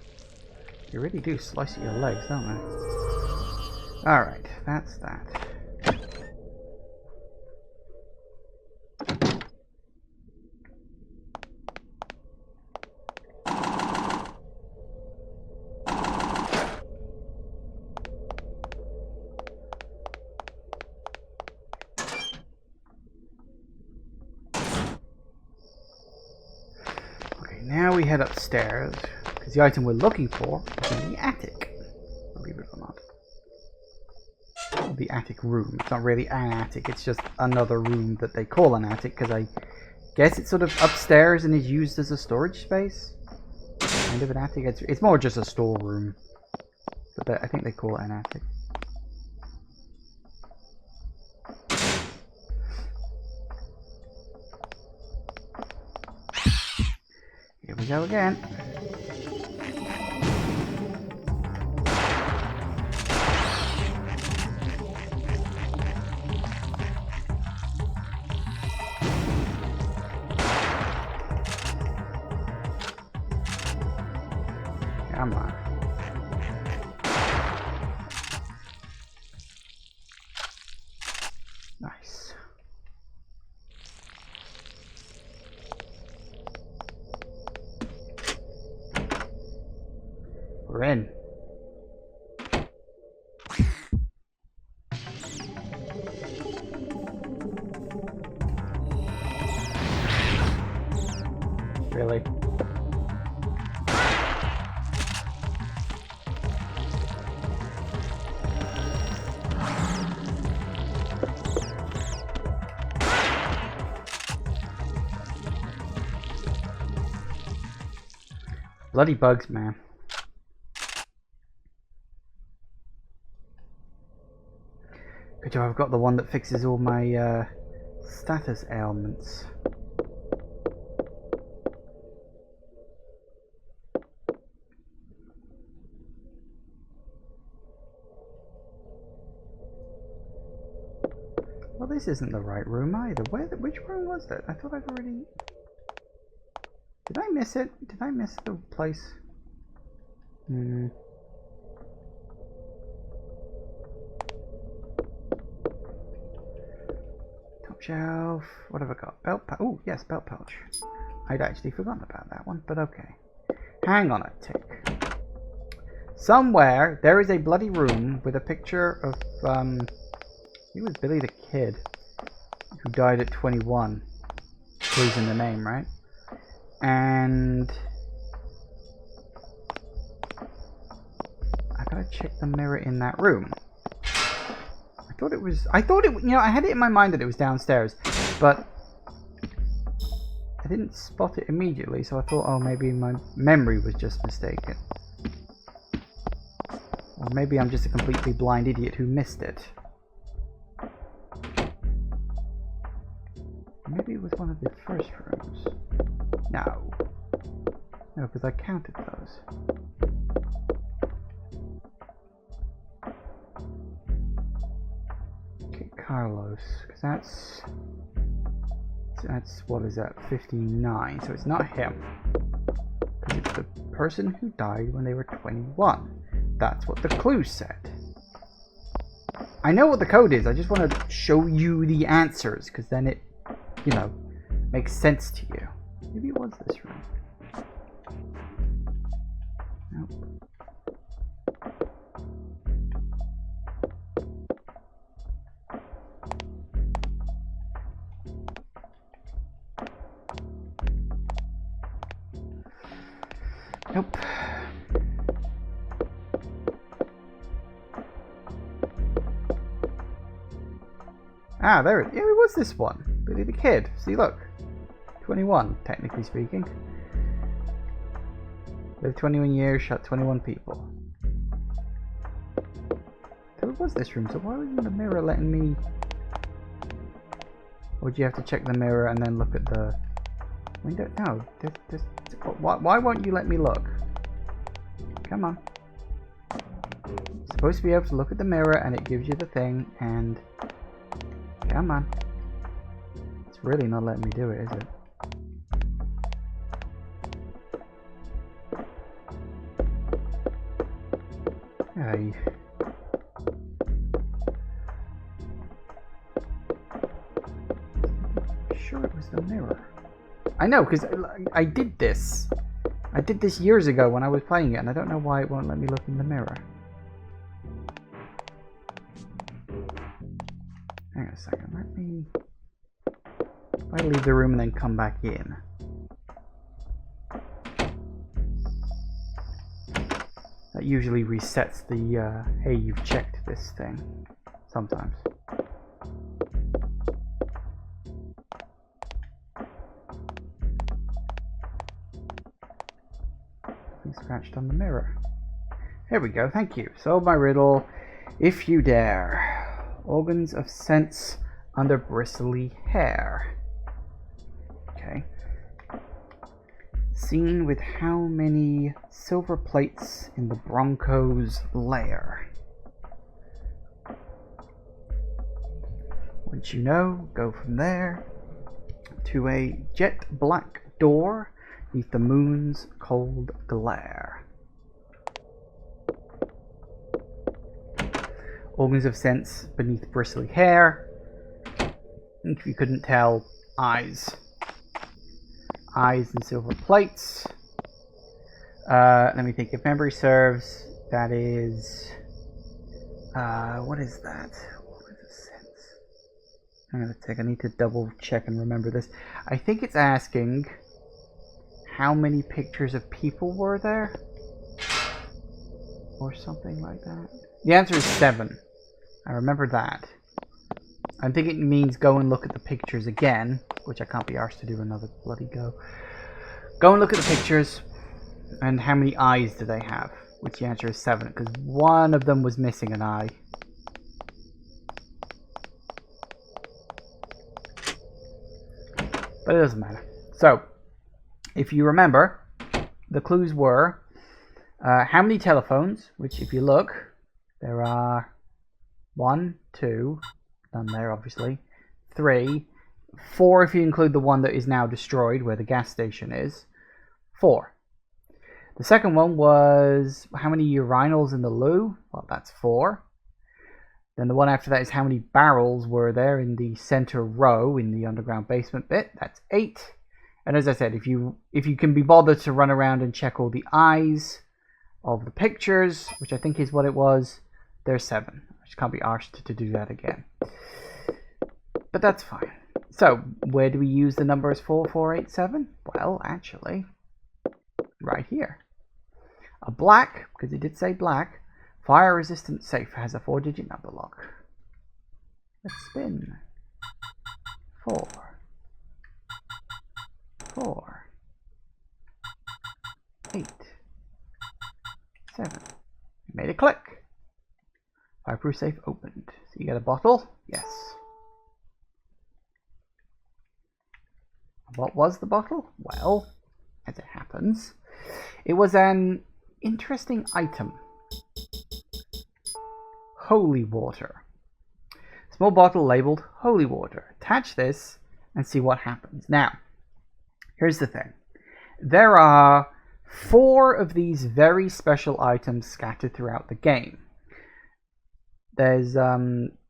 They really do slice at your legs, don't they? Alright, that's that. Now we head upstairs, because the item we're looking for is in the attic, believe it or not. The attic room. It's not really an attic, it's just another room that they call an attic, because I guess it's sort of upstairs and is used as a storage space. Kind of an attic. It's more just a storeroom, but I think they call it an attic. Here we go again. we're in. Really? Bloody bugs, man. Good job, I've got the one that fixes all my status ailments. Well, this isn't the right room either. Which room was it? I thought I'd already... Did I miss it? Did I miss the place? Top shelf. What have I got? Belt pouch. Oh, yes, belt pouch. I'd actually forgotten about that one, but okay. Hang on a tick. Somewhere there is a bloody room with a picture of it was Billy the Kid who died at 21. Clues in the name, right? And I gotta check the mirror in that room. I thought it, you know, I had it in my mind that it was downstairs, but I didn't spot it immediately, so I thought, oh, maybe my memory was just mistaken. Or maybe I'm just a completely blind idiot who missed it. Maybe it was one of the first rooms. No. No, because I counted those. Okay, Carlos. Because that's, what is that, 59. So it's not him. Because it's the person who died when they were 21. That's what the clue said. I know what the code is. I just want to show you the answers. Because then it, you know, makes sense to you. Maybe it was this room. Nope. Nope. Ah, there it was this one. Billy the Kid. See, look. 21, technically speaking. Lived 21 years, shot 21 people. There was this room, so why wasn't the mirror letting me... Or would you have to check the mirror and then look at the window? No, why won't you let me look? Come on. You're supposed to be able to look at the mirror and it gives you the thing, and... Come on. It's really not letting me do it, is it? Hey. Sure it was the mirror. I know, because I did this. I did this years ago when I was playing it, and I don't know why it won't let me look in the mirror. Hang on a second, let me... If I leave the room and then come back in. That usually resets the, hey, you've checked this thing. Sometimes. Nothing scratched on the mirror. Here we go, thank you. Solve my riddle, if you dare. Organs of sense under bristly hair. Okay. Seen with how many silver plates in the Bronco's lair? Once you know, go from there to a jet black door beneath the moon's cold glare. Organs of sense beneath bristly hair. If you couldn't tell, eyes. Eyes and silver plates. Let me think. If memory serves, that is... what is that? What is the sense? I'm gonna take. I need to double check and remember this. I think it's asking how many pictures of people were there, or something like that. The answer is 7. I remember that. I think it means go and look at the pictures again, which I can't be arsed to do another bloody go. Go and look at the pictures, and how many eyes do they have? Which the answer is 7, because one of them was missing an eye. But it doesn't matter. So, if you remember, the clues were how many telephones, which if you look, there are 1, 2, none there obviously, 3, 4 if you include the one that is now destroyed where the gas station is, 4. The second one was how many urinals in the loo, well that's 4. Then the one after that is how many barrels were there in the center row in the underground basement bit, that's 8. And as I said, if you can be bothered to run around and check all the eyes of the pictures, which I think is what it was, there's 7. I just can't be arsed to do that again. But that's fine. So, where do we use the numbers 4487? Well, actually, right here. A black, because it did say black, fire-resistant safe has a 4-digit number lock. Let's spin. 4. 4. 8. 7. Made a click. Fireproof safe opened. So you get a bottle? Yes. What was the bottle? Well, as it happens, it was an interesting item. Holy water. Small bottle labeled holy water. Attach this and see what happens. Now, here's the thing. There are 4 of these very special items scattered throughout the game. There's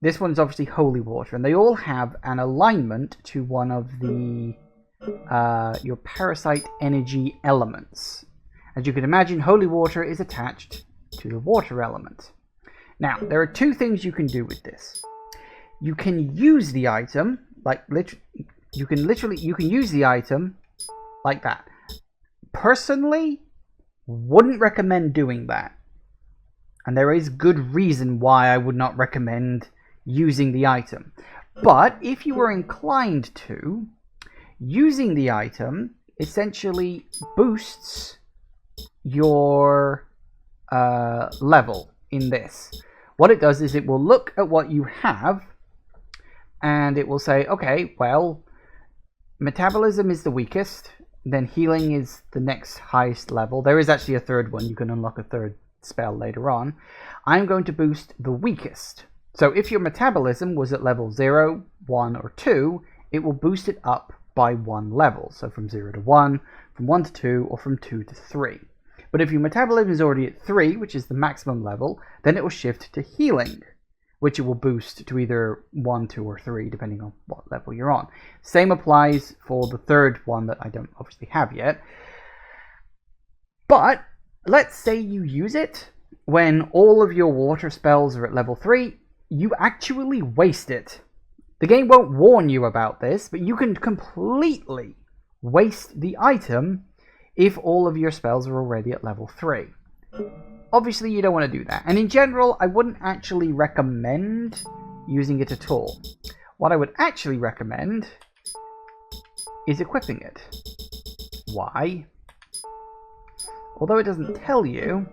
this one's obviously holy water, and they all have an alignment to one of the your Parasite energy elements. As you can imagine, holy water is attached to the water element. Now, there are 2 things you can do with this. You can use the item like you can use the item like that. Personally, wouldn't recommend doing that. And there is good reason why I would not recommend using the item. But if you were inclined to, using the item essentially boosts your level in this. What it does is it will look at what you have and it will say, okay, well, metabolism is the weakest, then healing is the next highest level. There is actually a third one. You can unlock a third spell later on. I'm going to boost the weakest. So if your metabolism was at level 0, 1, or 2, it will boost it up by 1 level. So from 0 to 1, from 1 to 2, or from 2 to 3. But if your metabolism is already at 3, which is the maximum level, then it will shift to healing, which it will boost to either 1, 2, or 3, depending on what level you're on. Same applies for the third one that I don't obviously have yet. But let's say you use it when all of your water spells are at level 3, you actually waste it. The game won't warn you about this, but you can completely waste the item if all of your spells are already at level 3. Obviously, you don't want to do that. And in general, I wouldn't actually recommend using it at all. What I would actually recommend is equipping it. Why? Although it doesn't tell you,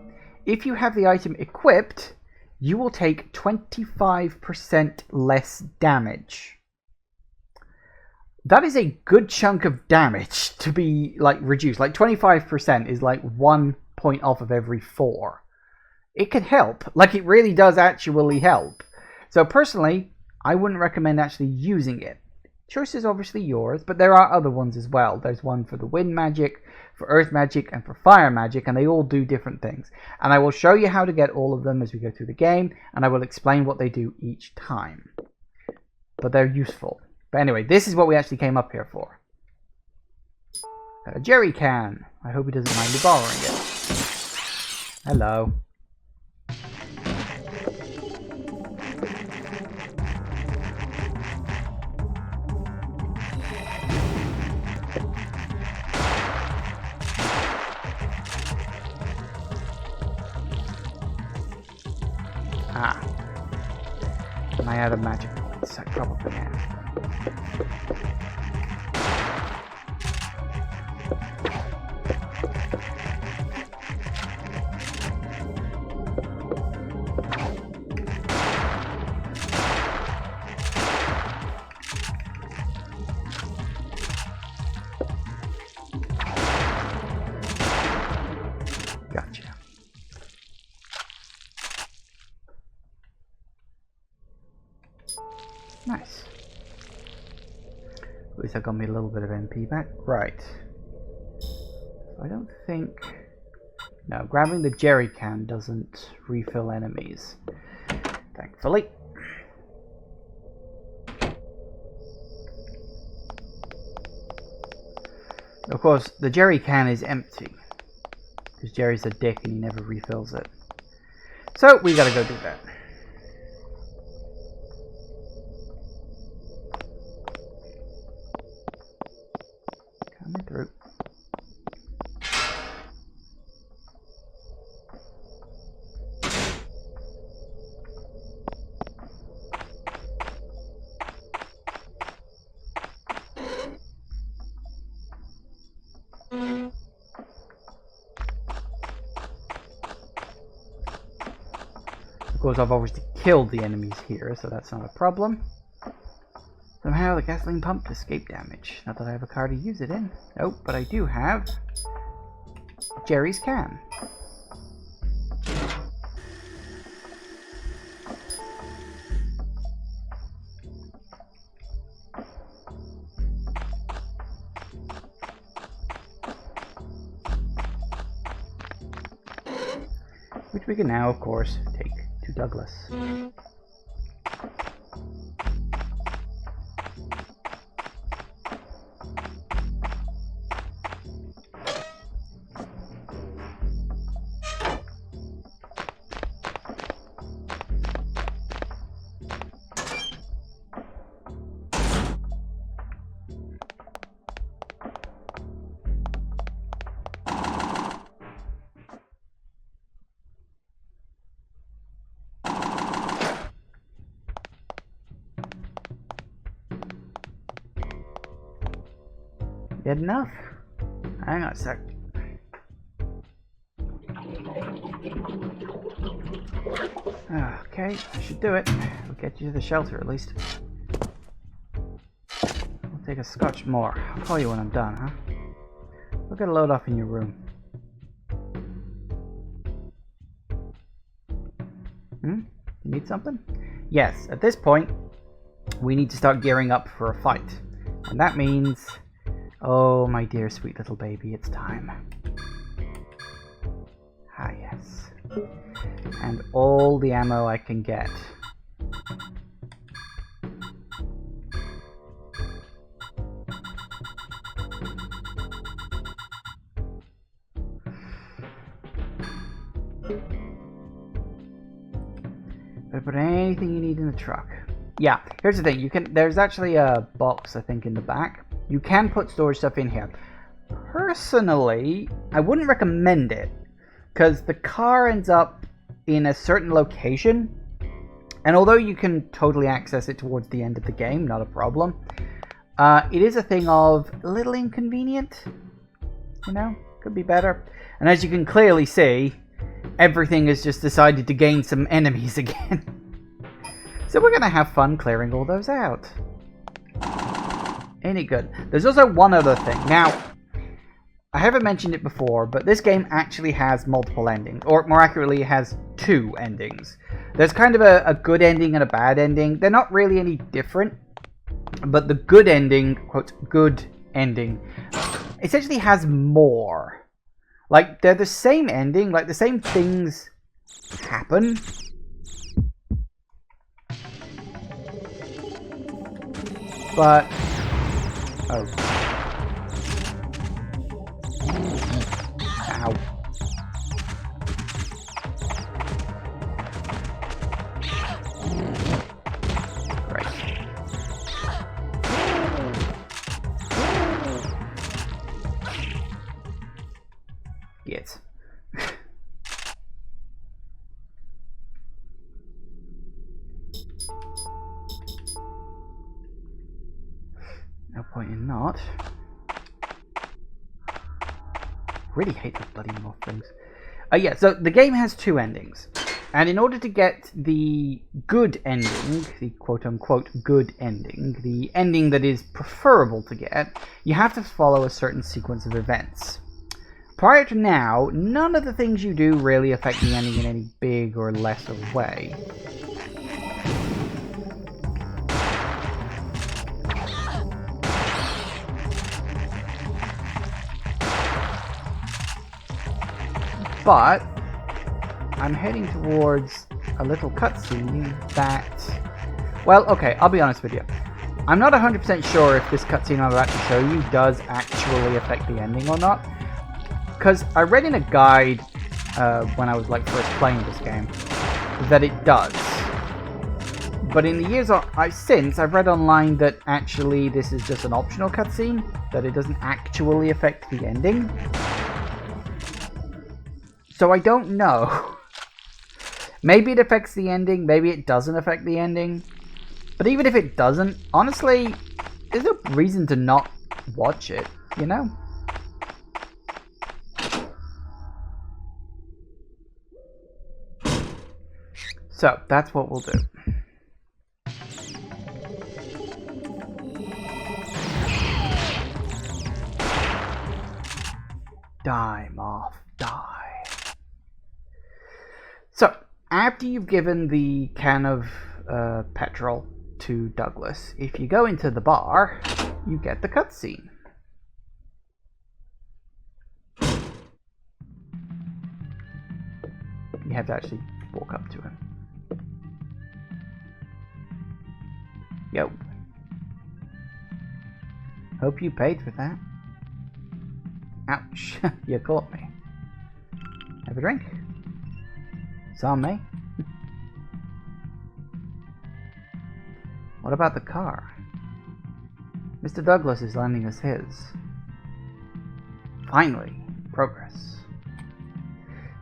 if you have the item equipped, you will take 25% less damage. That is a good chunk of damage to be reduced. 25% is 1 point off of every 4. It can help. It really does actually help. So personally, I wouldn't recommend actually using it. Choice is obviously yours, but there are other ones as well. There's one for the wind magic, for earth magic, and for fire magic, and they all do different things. And I will show you how to get all of them as we go through the game, and I will explain what they do each time. But they're useful. But anyway, this is what we actually came up here for. Got a jerry can. I hope he doesn't mind me borrowing it. Hello. Ah. Am I out of magic points? I probably am. Gotcha. Nice. At least that got me a little bit of MP back. Right. I don't think... No, grabbing the jerry can doesn't refill enemies. Thankfully. Of course, the jerry can is empty. Because Jerry's a dick and he never refills it. So, we gotta go do that. Coming through. Of course, I've obviously killed the enemies here, so that's not a problem. Somehow the gasoline pump escaped damage. Not that I have a car to use it in. Nope, but I do have Jerry's can. Which we can now, of course, take to Douglas. Good enough? Hang on a sec. Okay, I should do it. We'll get you to the shelter at least. We'll take a scotch more. I'll call you when I'm done, huh? We'll get a load off in your room. You need something? Yes, at this point, we need to start gearing up for a fight. And that means... Oh, my dear sweet little baby, it's time. Ah, yes. And all the ammo I can get. Better put anything you need in the truck. Yeah, here's the thing. There's actually a box, I think, in the back. You can put storage stuff in here. Personally, I wouldn't recommend it, because the car ends up in a certain location, and although you can totally access it towards the end of the game, not a problem, it is a thing of a little inconvenient, you know, could be better. And as you can clearly see, everything has just decided to gain some enemies again. So we're going to have fun clearing all those out. Ain't it good? There's also one other thing. Now, I haven't mentioned it before, but this game actually has multiple endings. Or more accurately, it has two endings. There's kind of a good ending and a bad ending. They're not really any different. But the good ending, quote, good ending, essentially has more. Like, they're the same ending, like the same things happen. But... Oh. Ow. point in not. Really hate the bloody moth things. Yeah, so the game has two endings. And in order to get the good ending, the quote-unquote good ending, the ending that is preferable to get, you have to follow a certain sequence of events. Prior to now, none of the things you do really affect the ending in any big or lesser way. But I'm heading towards a little cutscene that... Well, okay, I'll be honest with you. I'm not 100% sure if this cutscene I'm about to show you does actually affect the ending or not. Because I read in a guide when I was like first playing this game that it does. But in the years since, I've read online that actually this is just an optional cutscene, that it doesn't actually affect the ending. So I don't know. Maybe it affects the ending, maybe it doesn't affect the ending. But even if it doesn't, honestly, there's no reason to not watch it, you know? So, that's what we'll do. Die, moth, die. So, after you've given the can of petrol to Douglas, if you go into the bar, you get the cutscene. You have to actually walk up to him. Yo. Hope you paid for that. Ouch, you caught me. Have a drink? It's on me. What about the car? Mr. Douglas is lending us his. Finally, progress.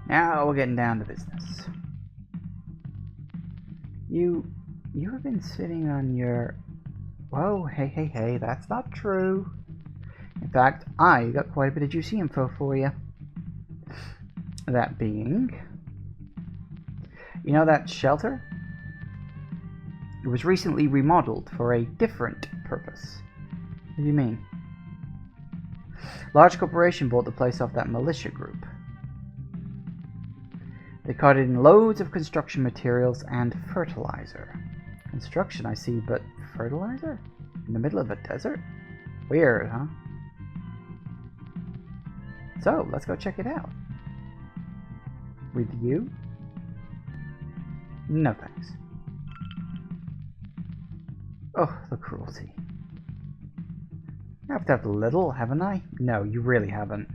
Now we're getting down to business. You have been sitting on your... Whoa, hey, that's not true. In fact, I got quite a bit of juicy info for you. That being... You know that shelter? It was recently remodeled for a different purpose. What do you mean? Large corporation bought the place off that militia group. They carted in loads of construction materials and fertilizer. Construction, I see, but fertilizer? In the middle of a desert? Weird, huh? So, let's go check it out. With you? No thanks. Oh, the cruelty. I have to have a little, haven't I? No, you really haven't.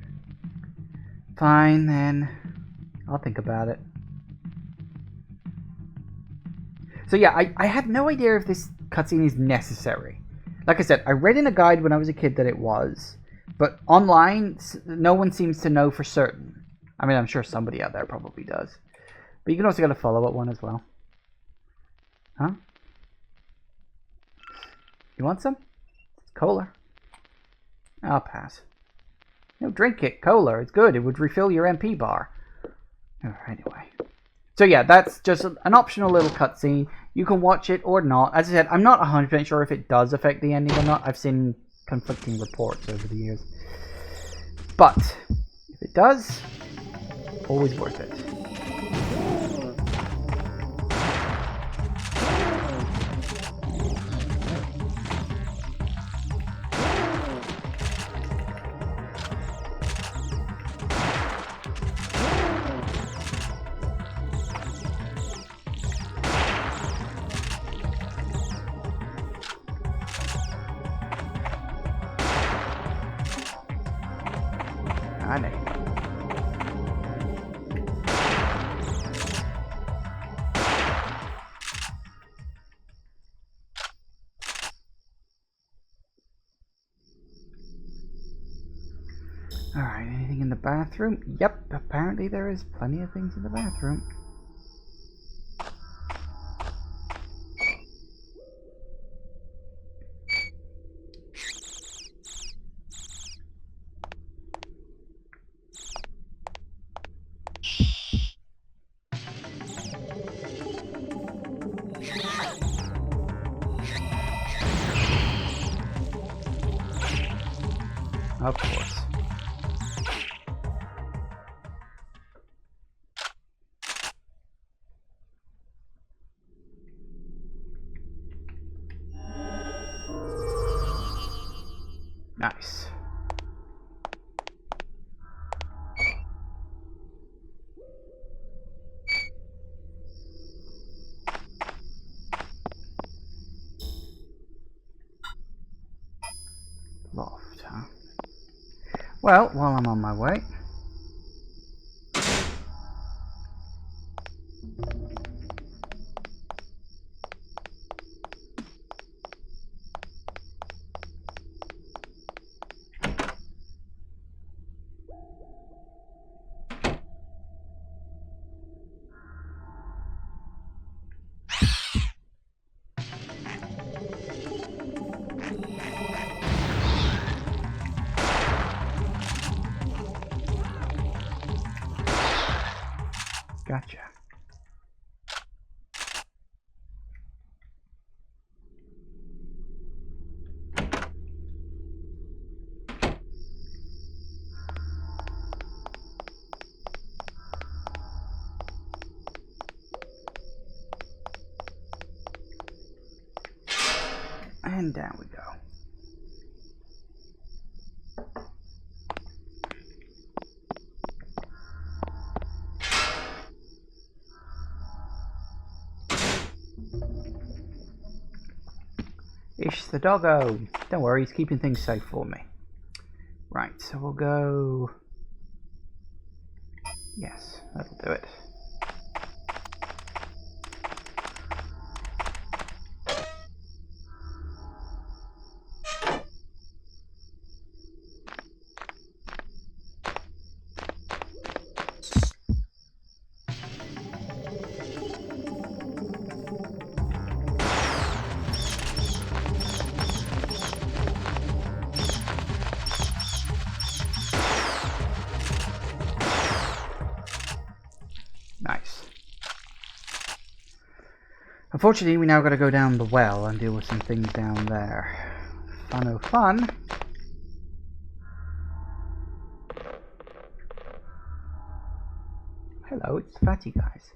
Fine, then. I'll think about it. So yeah, I have no idea if this cutscene is necessary. Like I said, I read in a guide when I was a kid that it was. But online, no one seems to know for certain. I mean, I'm sure somebody out there probably does. But you can also get a follow-up one as well. Huh? You want some? It's cola. I'll pass. No, drink it. Cola. It's good. It would refill your MP bar. Anyway. So yeah, that's just an optional little cutscene. You can watch it or not. As I said, I'm not 100% sure if it does affect the ending or not. I've seen conflicting reports over the years. But, if it does, always worth it. I know. Alright, anything in the bathroom? Yep, apparently there is plenty of things in the bathroom. Of course. Nice. Loft, huh? Well, while I'm on my way. Gotcha. And down we go. Ish the doggo. Don't worry, he's keeping things safe for me. Right, so we'll go... Yes, that'll do it. Nice. Unfortunately, we now got to go down the well and deal with some things down there. Fun oh fun. Hello, it's Fatty Guys.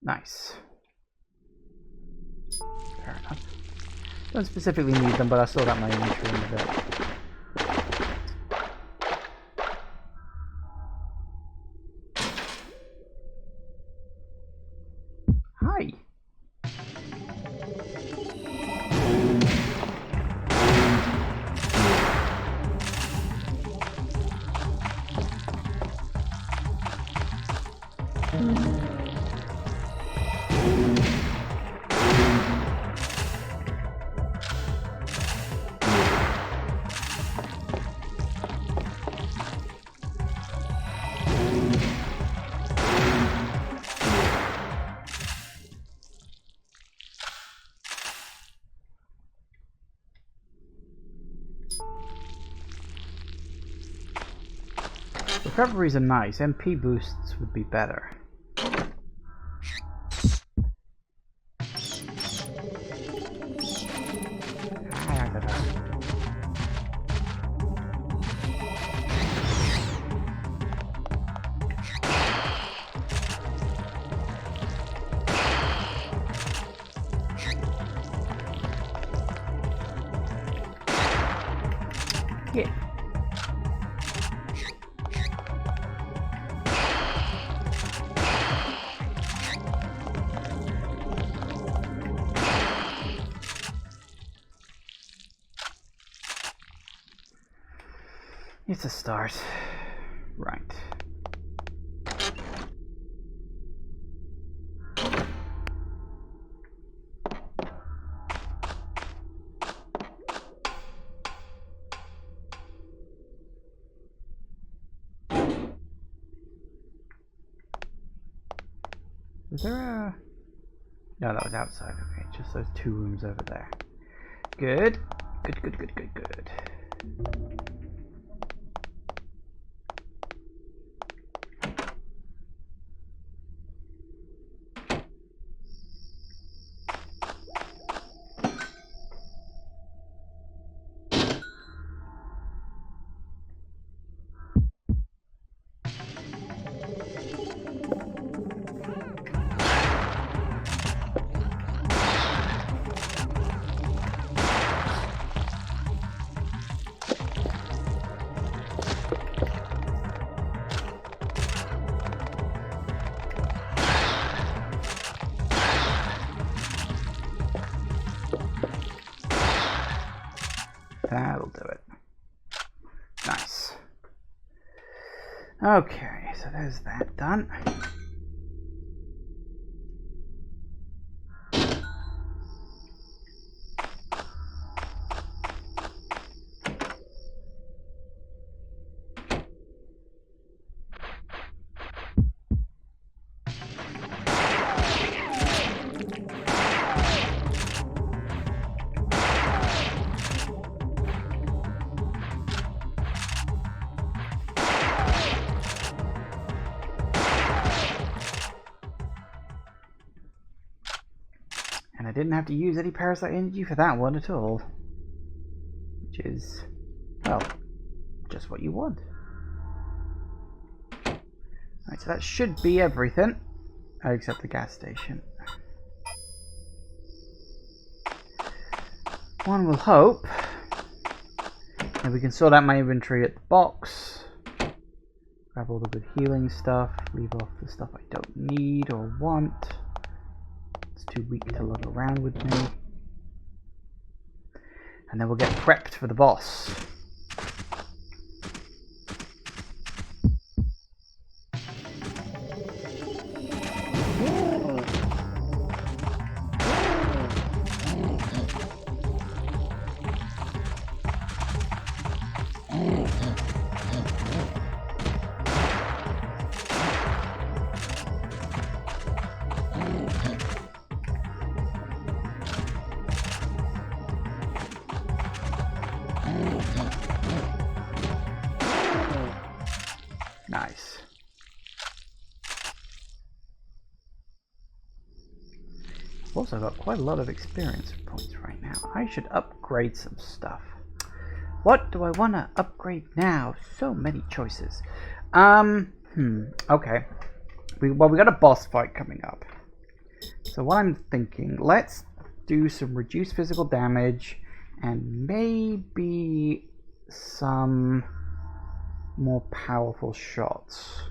Nice. Fair enough. Don't specifically need them, but I still got my inventory in a bit. Hi. Recoveries are nice. MP boosts would be better. Yeah. It's a start. Right. Was there a... No, that was outside. Okay, just those 2 rooms over there. Good. Good, good, good, good, good. That'll do it. Nice. Okay, so there's that done. And I didn't have to use any parasite energy for that one at all. Which is, well, just what you want. Right, so that should be everything. Except the gas station. One will hope. And we can sort out my inventory at the box. Grab all the good healing stuff. Leave off the stuff I don't need or want. Too weak to lug around with me. And then we'll get prepped for the boss. Nice. I've also got quite a lot of experience points right now. I should upgrade some stuff. What do I want to upgrade now? So many choices. Okay. We got a boss fight coming up. So what I'm thinking, let's do some reduced physical damage and maybe some more powerful shots.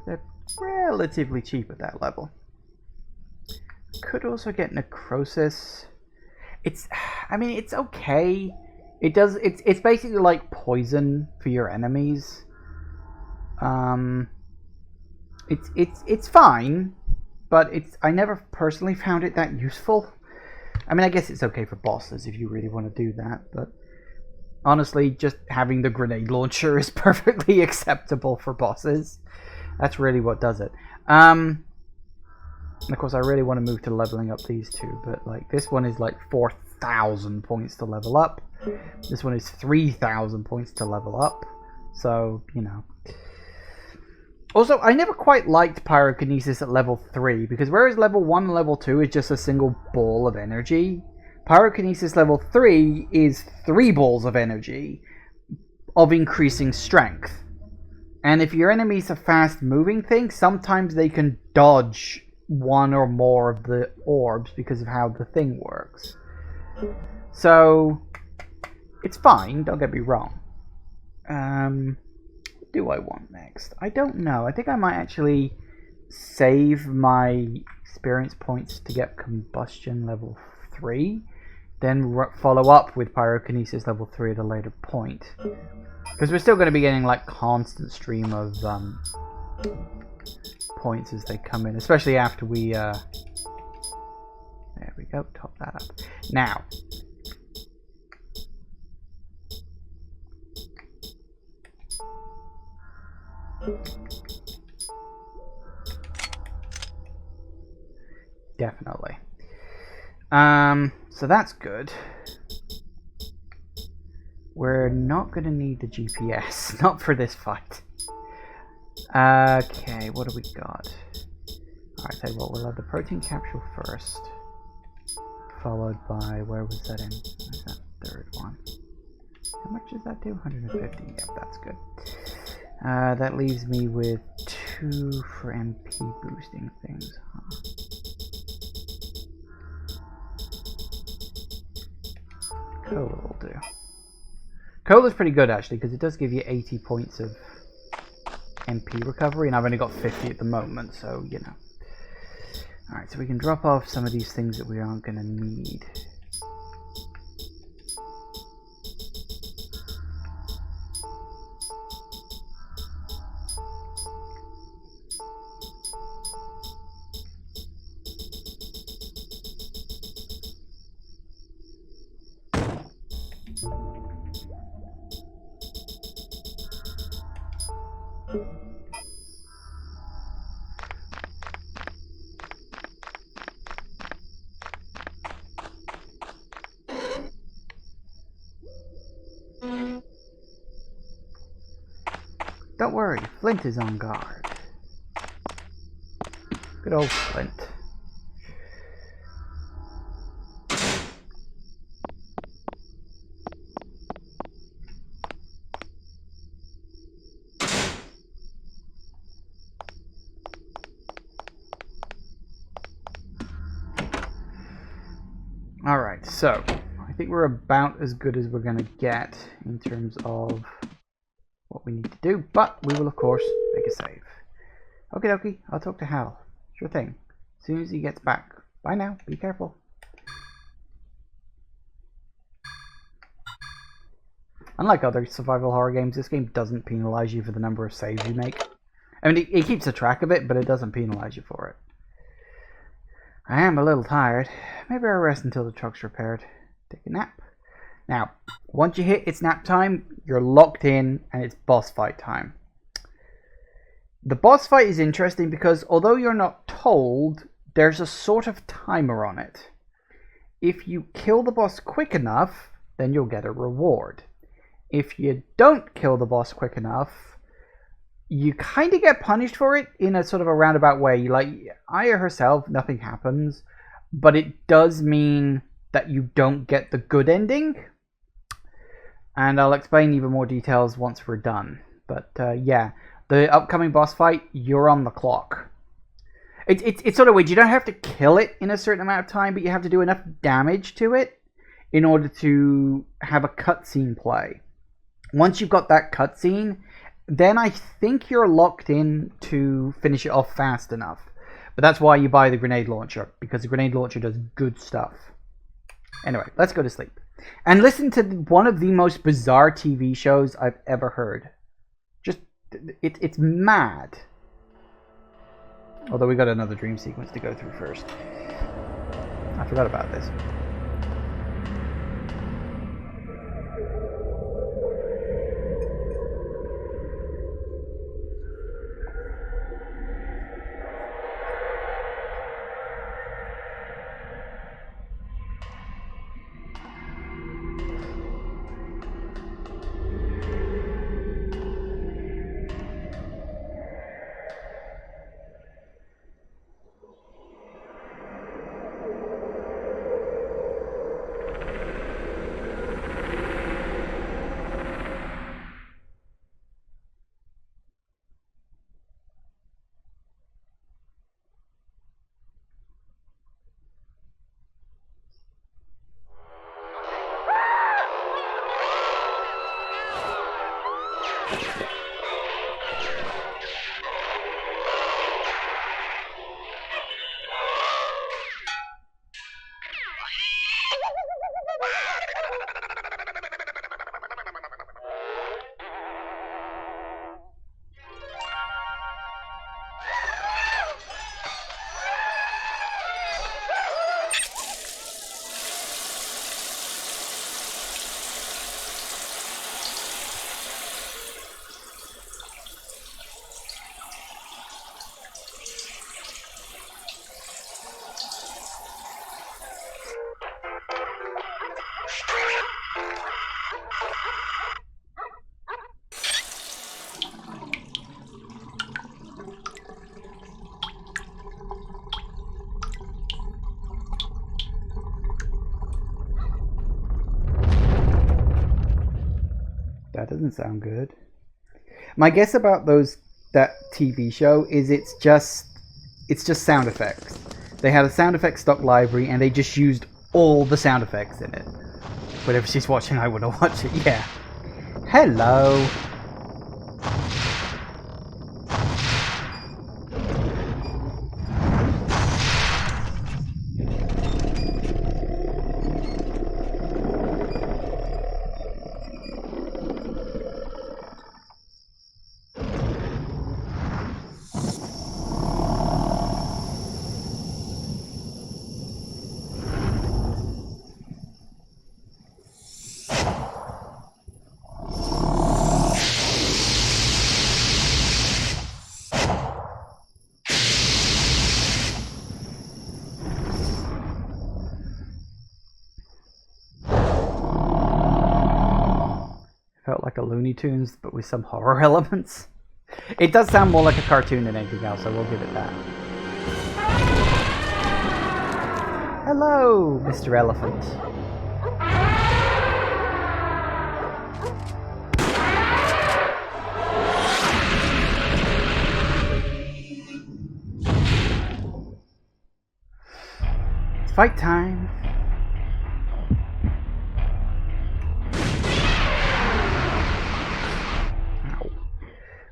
They're relatively cheap at that level. Could also get necrosis. I mean, it's okay. It's basically like poison for your enemies. It's fine, but I never personally found it that useful. I mean, I guess it's okay for bosses if you really want to do that, but honestly, just having the grenade launcher is perfectly acceptable for bosses. That's really what does it. And of course, I really want to move to leveling up these two, but like this one is like 4,000 points to level up. This one is 3,000 points to level up. So, you know. Also, I never quite liked pyrokinesis at level 3, because whereas level 1 and level 2 is just a single ball of energy, pyrokinesis level 3 is 3 balls of energy of increasing strength. And if your enemy's a fast moving thing, sometimes they can dodge one or more of the orbs because of how the thing works. So, it's fine, don't get me wrong. What do I want next? I don't know. I think I might actually save my experience points to get combustion level 3, then follow up with pyrokinesis level 3 at a later point. Because we're still going to be getting like constant stream of points as they come in, especially after we there we go, top that up. Now definitely. So that's good. We're not going to need the GPS, not for this fight. Okay, what do we got? Alright, tell you what, we'll have the protein capsule first. Followed by, where was that in? Where's that third one? How much does that do? 150. Yep, that's good. That leaves me with 2 for MP boosting things, huh? Cola will do. Cola's pretty good actually, because it does give you 80 points of MP recovery, and I've only got 50 at the moment, so you know. Alright, so we can drop off some of these things that we aren't going to need. Don't worry, Flint is on guard. Good old Flint. Alright, so I think we're about as good as we're going to get in terms of what we need to do, but we will of course make a save. Okie dokie, I'll talk to Hal. Sure thing. As soon as he gets back. Bye now, be careful. Unlike other survival horror games, this game doesn't penalize you for the number of saves you make. I mean, it keeps a track of it, but it doesn't penalize you for it. I am a little tired. Maybe I'll rest until the truck's repaired. Take a nap. Now, once you hit it's nap time, you're locked in and it's boss fight time. The boss fight is interesting because although you're not told, there's a sort of timer on it. If you kill the boss quick enough, then you'll get a reward. If you don't kill the boss quick enough, you kind of get punished for it in a sort of a roundabout way. Like, Aya herself, nothing happens, but it does mean that you don't get the good ending. And I'll explain even more details once we're done. But yeah, the upcoming boss fight, you're on the clock. It's sort of weird. You don't have to kill it in a certain amount of time, but you have to do enough damage to it in order to have a cutscene play. Once you've got that cutscene, then I think you're locked in to finish it off fast enough. But that's why you buy the grenade launcher, because the grenade launcher does good stuff. Anyway, let's go to sleep. And listen to one of the most bizarre TV shows I've ever heard. Just, it's mad. Although we got another dream sequence to go through first. I forgot about this. That doesn't sound good. My guess about that TV show is it's just sound effects. They had a sound effects stock library and they just used all the sound effects in it. Whatever she's watching, I wouldn't watch it. Yeah. Hello. Felt like a Looney Tunes, but with some horror elements. It does sound more like a cartoon than anything else, so we'll give it that. Hello, Mr. Elephant. It's fight time.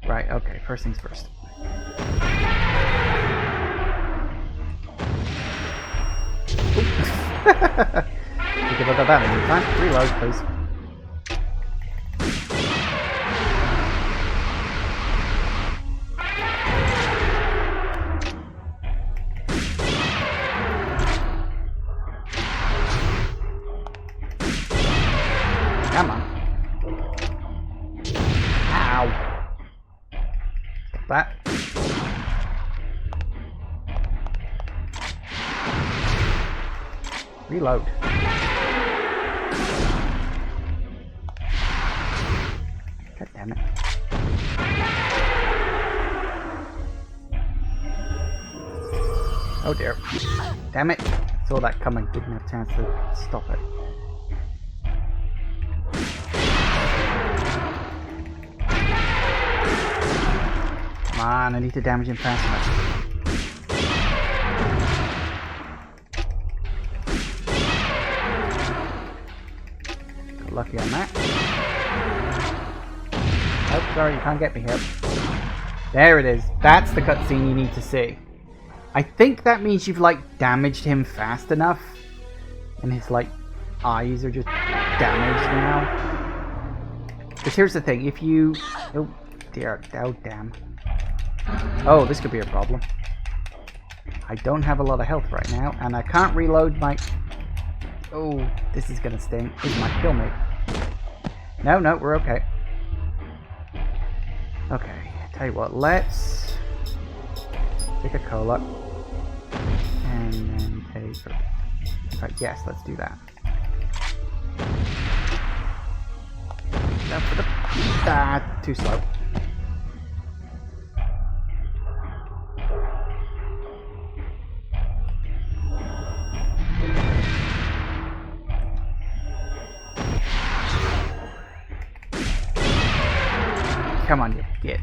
Right, okay, first things first. Think about that in the meantime. Reload, please. Come on. Ow. That. Reload. God damn it. Oh dear. Damn it. Saw that coming. Didn't have a chance to stop it. Come on, I need to damage him fast enough. Got lucky on that. Oh, sorry, you can't get me here. There it is. That's the cutscene you need to see. I think that means you've, like, damaged him fast enough. And his, like, eyes are just damaged now. Because here's the thing, if you... Oh, dear. Oh, damn. Oh, this could be a problem. I don't have a lot of health right now, and I can't reload my... Oh, this is gonna sting. This might kill me. No, no, we're okay. Okay, tell you what, let's take a cola. And then take... In fact, yes, let's do that. Now for the... Ah, too slow. Come on, you git.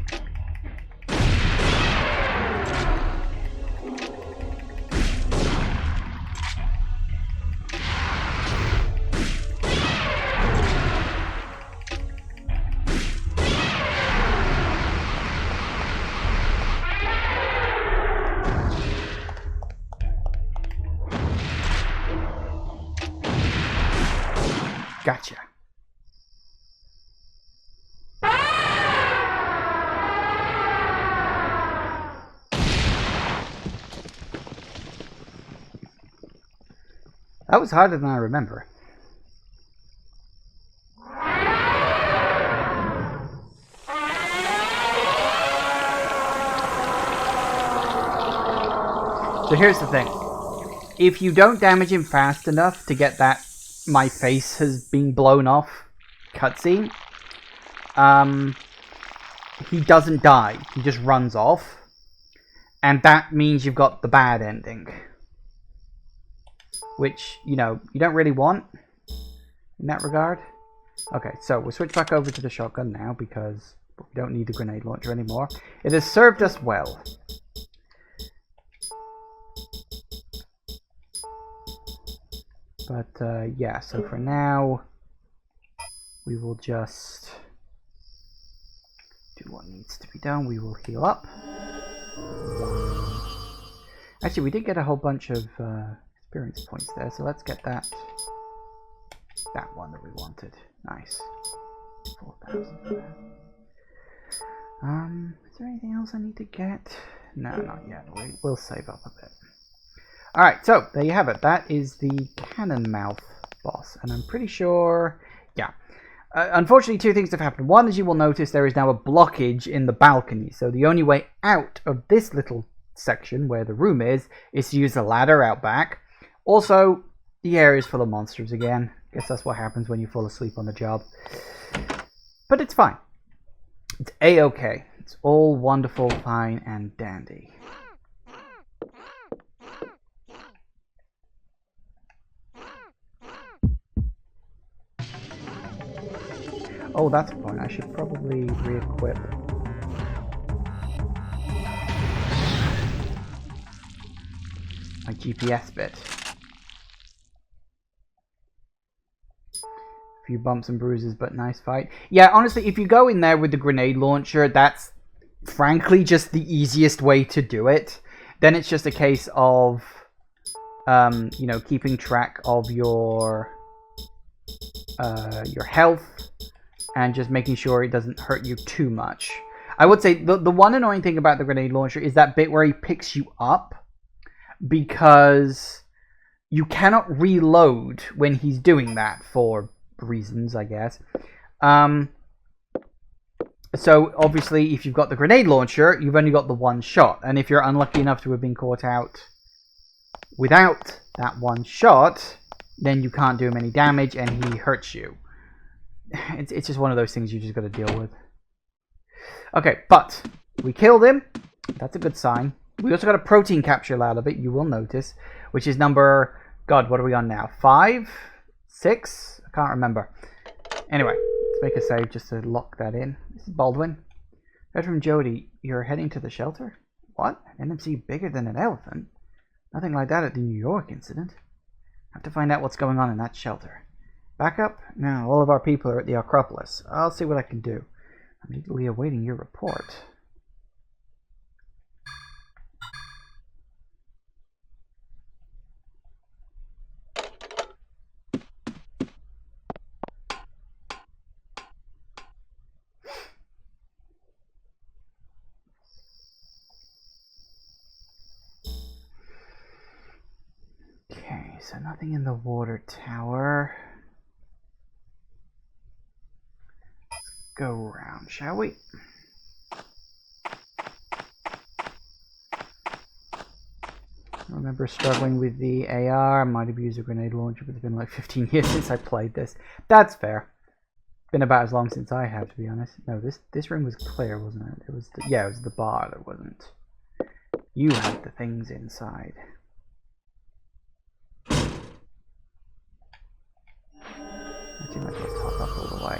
Gotcha. That was harder than I remember. So here's the thing. If you don't damage him fast enough to get that my face has been blown off cutscene, he doesn't die. He just runs off. And that means you've got the bad ending. Which, you know, you don't really want in that regard. Okay, so we'll switch back over to the shotgun now because we don't need the grenade launcher anymore. It has served us well. But yeah, so for now, we will just do what needs to be done. We will heal up. Actually, we did get a whole bunch of experience points there, so let's get that one that we wanted. Nice. 4,000 for that. Is there anything else I need to get? No, not yet. We'll save up a bit. Alright, so there you have it. That is the cannon mouth boss, and I'm pretty sure... Yeah. Unfortunately, two things have happened. One, as you will notice, there is now a blockage in the balcony, so the only way out of this little section where the room is to use the ladder out back. Also, the area is full of monsters again. Guess that's what happens when you fall asleep on the job. But it's fine. It's a-okay. It's all wonderful, fine, and dandy. Oh, that's a point. I should probably re-equip. My GPS bit. A few bumps and bruises, but nice fight. Yeah, honestly, if you go in there with the grenade launcher, that's frankly just the easiest way to do it. Then it's just a case of, you know, keeping track of your health and just making sure it doesn't hurt you too much. I would say the one annoying thing about the grenade launcher is that bit where he picks you up, because you cannot reload when he's doing that for reasons, I guess. So obviously if you've got the grenade launcher, you've only got the one shot, and if you're unlucky enough to have been caught out without that one shot, then you can't do him any damage and he hurts you. It's just one of those things you just got to deal with. Okay, but we killed him. That's a good sign. We also got a protein capsule out of it, you will notice, which is number... God, what are we on now? 5? 6? I can't remember. Anyway, let's make a save just to lock that in. This is Baldwin. Heard from Jody, you're heading to the shelter? What? An NMC bigger than an elephant? Nothing like that at the New York incident. Have to find out what's going on in that shelter. Backup? No, all of our people are at the Acropolis. I'll see what I can do. I'm eagerly awaiting your report. Okay, so nothing in the water tower. Go around, shall we? I remember struggling with the AR. I might have used a grenade launcher, but it's been like 15 years since I played this. That's fair. Been about as long since I have, to be honest. No, this room was clear, wasn't it? It was yeah, it was the bar that wasn't. You had the things inside. I might as well top up all the way.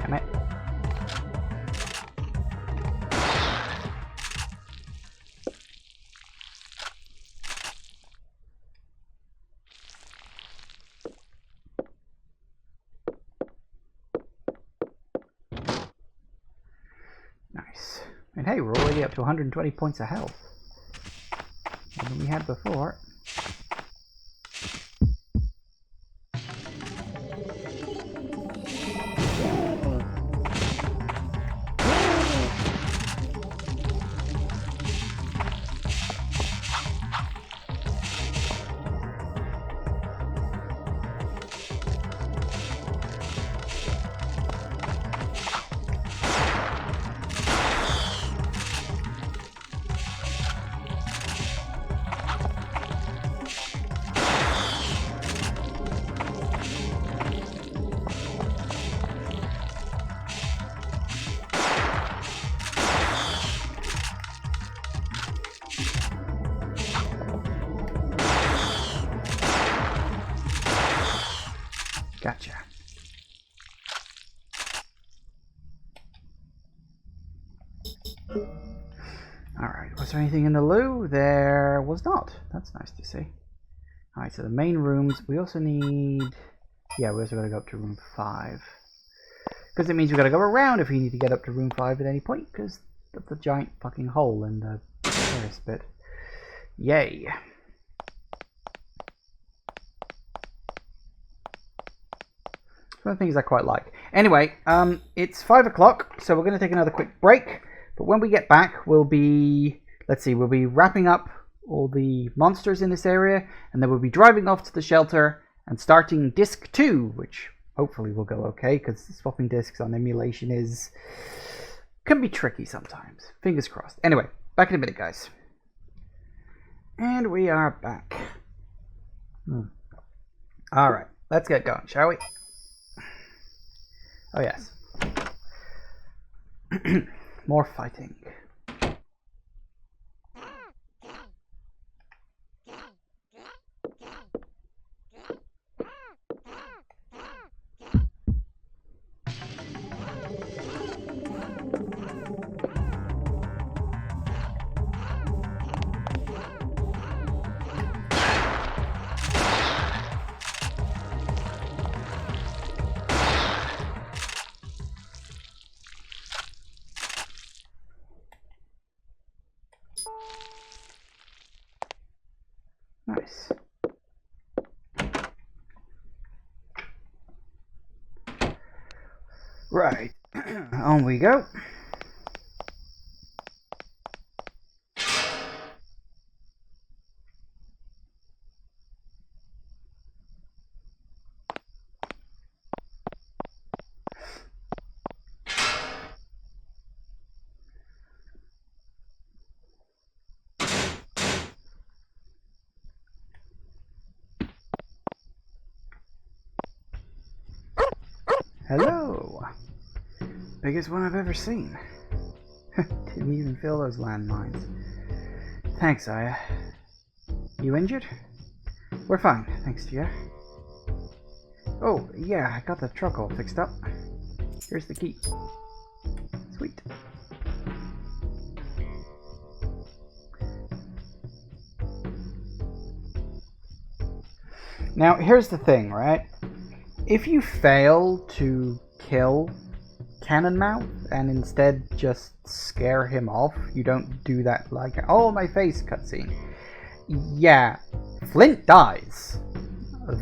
Damn it. Nice. And hey, we're already up to 120 points of health. More than we had before. Alright, was there anything in the loo? There was not. That's nice to see. Alright, so the main rooms. We also need... Yeah, we also gotta go up to room 5. Because it means we gotta go around if we need to get up to room 5 at any point, because that's a giant fucking hole in the terrace bit. Yay. One of the things I quite like. Anyway, it's 5 o'clock, so we're going to take another quick break. But when we get back, we'll be... Let's see, we'll be wrapping up all the monsters in this area, and then we'll be driving off to the shelter and starting disc 2, which hopefully will go okay, because swapping discs on emulation can be tricky sometimes. Fingers crossed. Anyway, back in a minute, guys. And we are back. Alright, let's get going, shall we? Oh yes. More fighting. Nice. Right. On we go. Hello. Biggest one I've ever seen. Didn't even feel those landmines. Thanks, Aya. You injured? We're fine, thanks to you. Oh, yeah, I got the truck all fixed up. Here's the key. Sweet. Now, here's the thing, right? If you fail to kill Cannonmouth and instead just scare him off, you don't do that like, oh, my face cutscene. Yeah, Flint dies.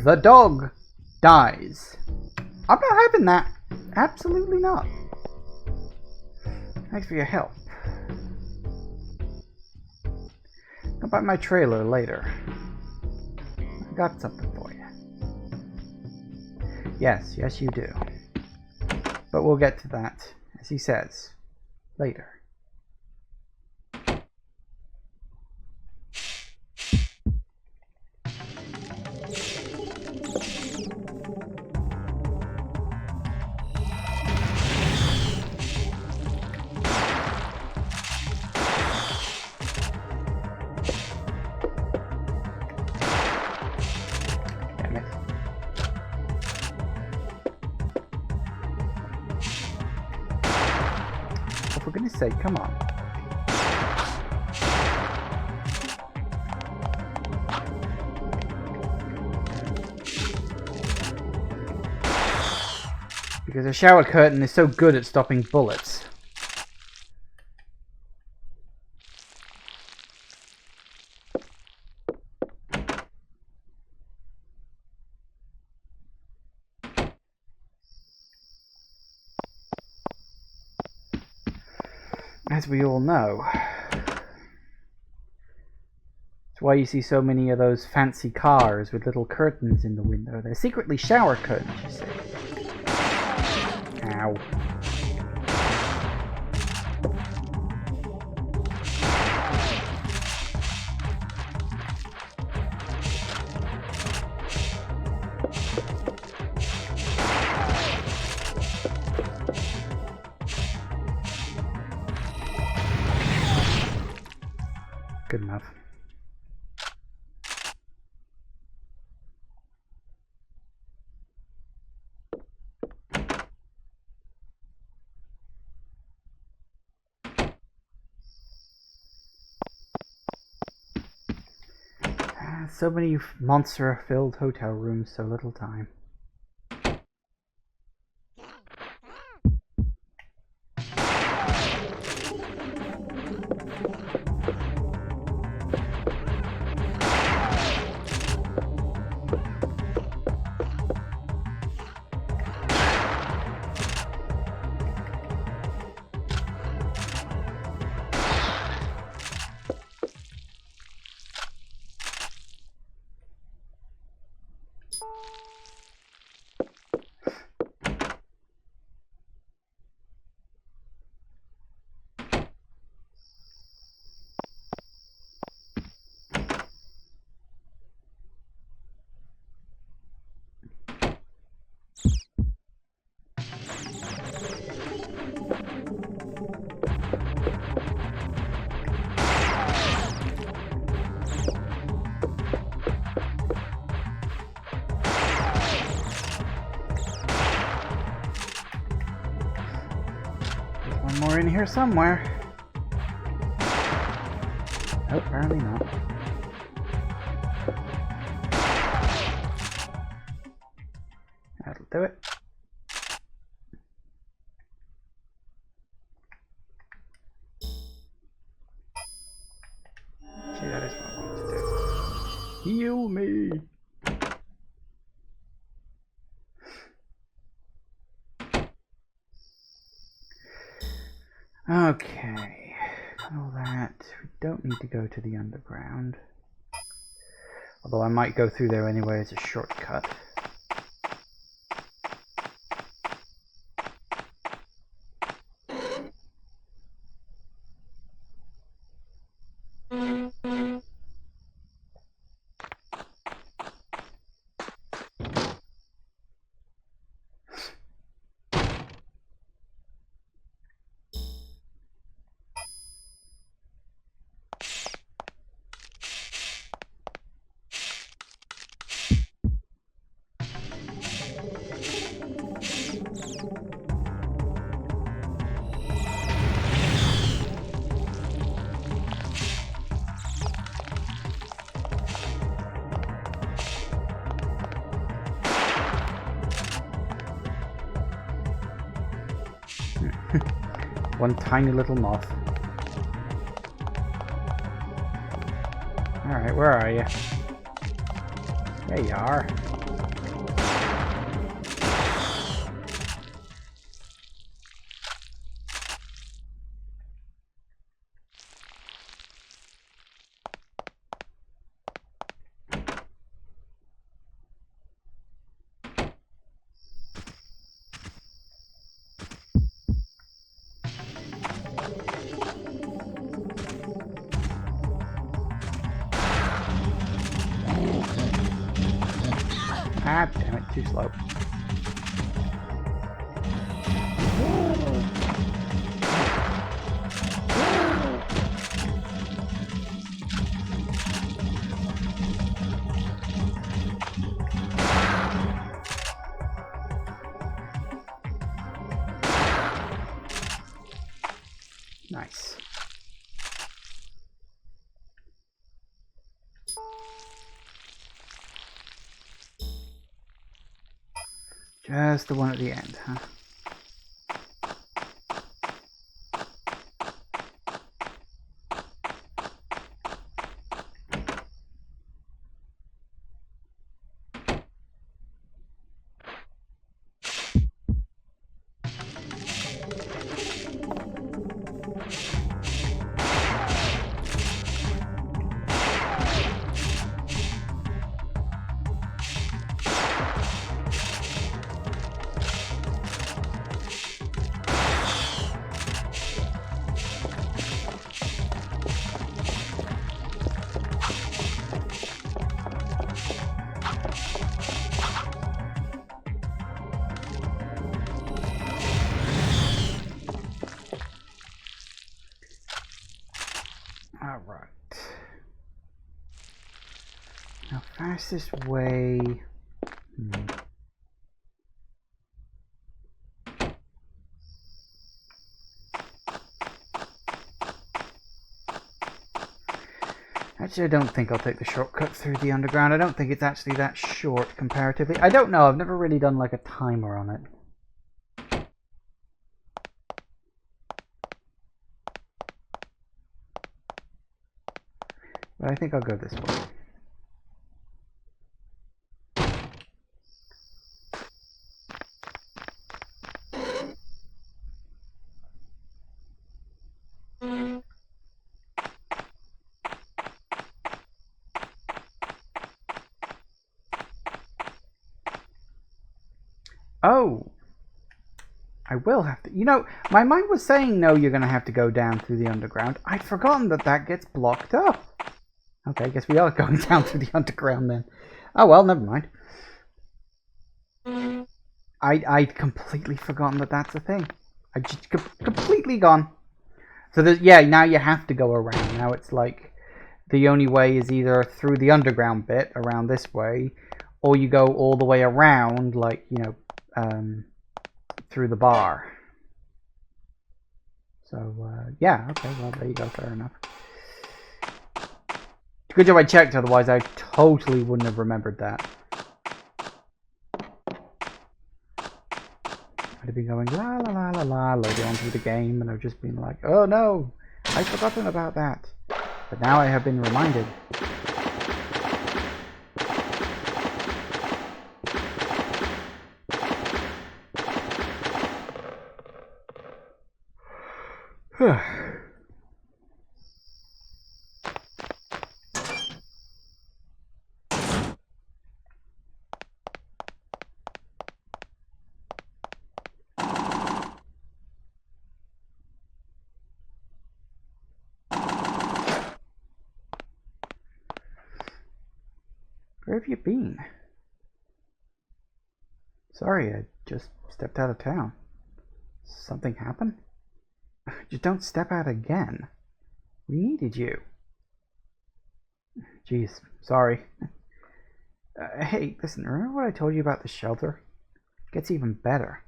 The dog dies. I'm not having that. Absolutely not. Thanks for your help. Come by my trailer later. I got something for you. Yes, yes you do. But we'll get to that, as he says, later. For goodness sake, come on. Because a shower curtain is so good at stopping bullets. As we all know. That's why you see so many of those fancy cars with little curtains in the window. They're secretly shower curtains, you see. Ow. Good enough. So many monster-filled hotel rooms, so little time. More in here somewhere. Oh, apparently not. That'll do it. See, that is what I wanted to do. Heal me! Okay, all that. We don't need to go to the underground. Although I might go through there anyway as a shortcut. One tiny little moth. Alright, where are you? There you are. Ah, damn it, too slow. Nice. Just the one at the end, huh? Alright. Now, fastest way. Actually, I don't think I'll take the shortcut through the underground. I don't think it's actually that short comparatively. I don't know. I've never really done like a timer on it. But I think I'll go this way. Oh, I will have to. You know, my mind was saying no, you're going to have to go down through the underground. I'd forgotten that that gets blocked up. Okay, I guess we are going down through the underground then. Oh well, never mind. I'd completely forgotten that that's a thing. I just completely gone. So yeah, now you have to go around. Now it's like the only way is either through the underground bit around this way, or you go all the way around, like, you know, through the bar. So yeah, okay, well there you go, fair enough. Good job I checked, otherwise I totally wouldn't have remembered that. I'd have been going la la la la la loading onto the game, and I've just been like, oh no, I'd forgotten about that. But now I have been reminded. Where have you been? Sorry, I just stepped out of town. Something happened? Just don't step out again. We needed you. Jeez, sorry. Hey, listen, remember what I told you about the shelter? It gets even better.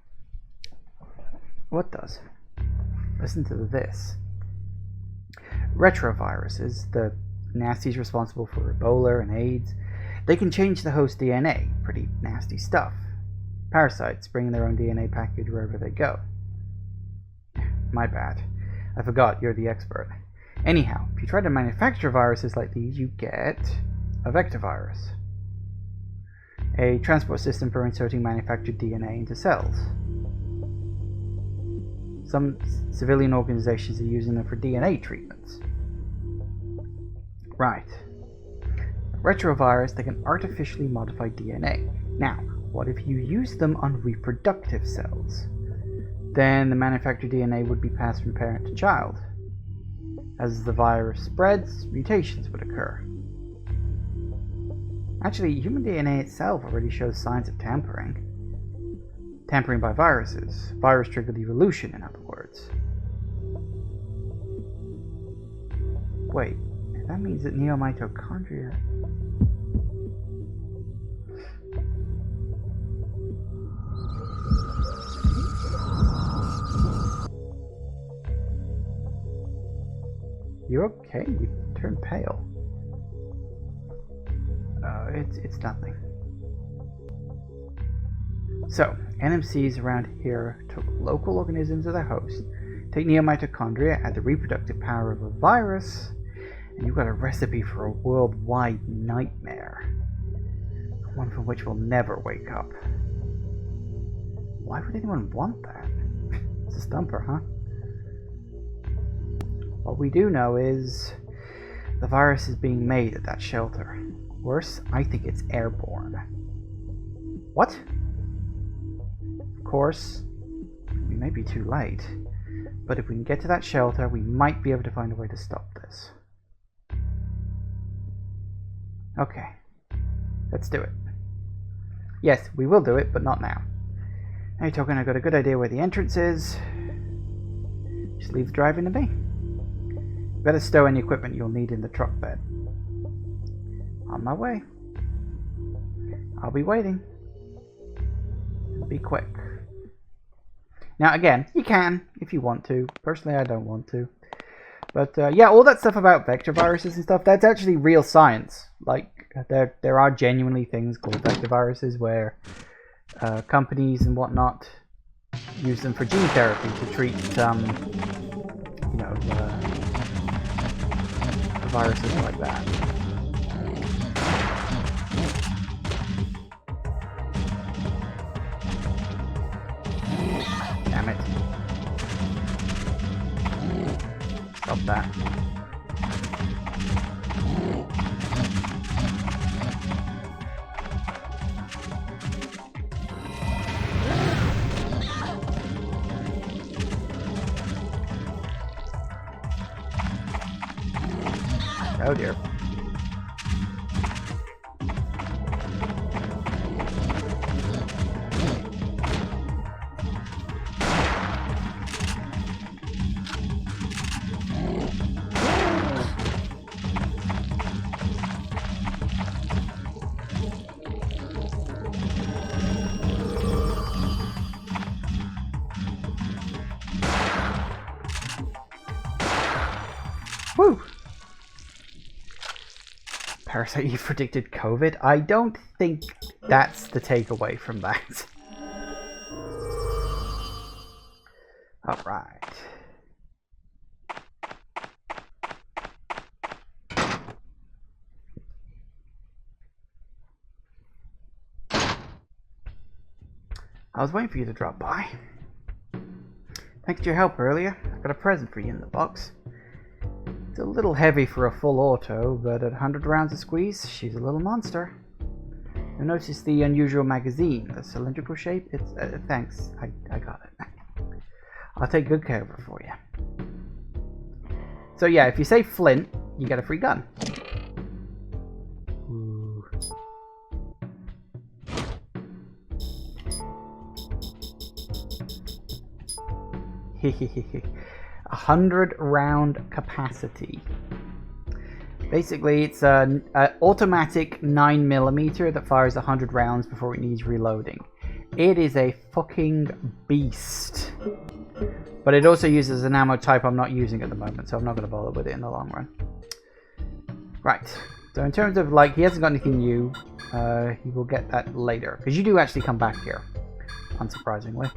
What does? Listen to this. Retroviruses, the nasties responsible for Ebola and AIDS, they can change the host DNA. Pretty nasty stuff. Parasites bring their own DNA package wherever they go. My bad. I forgot you're the expert. Anyhow, if you try to manufacture viruses like these, you get a vector virus. A transport system for inserting manufactured DNA into cells. Some civilian organizations are using them for DNA treatments. Right. Retrovirus, they can artificially modify DNA. Now, what if you use them on reproductive cells? Then the manufactured DNA would be passed from parent to child. As the virus spreads, mutations would occur. Actually, human DNA itself already shows signs of tampering. Tampering by viruses. Virus-triggered evolution, in other words. Wait, that means that neomitochondria... You okay? You turned pale. It's nothing. So, NMCs around here took local organisms as their host, take neomitochondria, add the reproductive power of a virus, and you've got a recipe for a worldwide nightmare. One from which we'll never wake up. Why would anyone want that? It's a stumper, huh? What we do know is the virus is being made at that shelter. Worse, I think it's airborne. What? Of course, we may be too late, but if we can get to that shelter, we might be able to find a way to stop this. Okay, let's do it. Yes, we will do it, but not now. Hey, Token, I got a good idea where the entrance is. Just leave the driving to me. Better stow any equipment you'll need in the truck bed. On my way. I'll be waiting. Be quick. Now again, you can if you want to. Personally, I don't want to. But yeah, all that stuff about vector viruses and stuff, that's actually real science. Like, there are genuinely things called vector viruses where companies and whatnot use them for gene therapy to treat, you know, viruses like that. Damn it. Stop that. Oh dear. Woo! Parasite, you predicted COVID? I don't think that's the takeaway from that. Alright. I was waiting for you to drop by. Thanks to your help earlier. I got a present for you in the box. It's a little heavy for a full auto, but at 100 rounds of squeeze, she's a little monster. You'll notice the unusual magazine, the cylindrical shape. It's thanks, I got it. I'll take good care of her for you. So yeah, if you say Flint, you get a free gun. Ooh. Hehehehe. 100 round capacity. Basically, it's an automatic 9mm that fires 100 rounds before it needs reloading. It is a fucking beast. But it also uses an ammo type I'm not using at the moment, so I'm not going to bother with it in the long run. Right. So in terms of, like, he hasn't got anything new. He will get that later. Because you do actually come back here, unsurprisingly.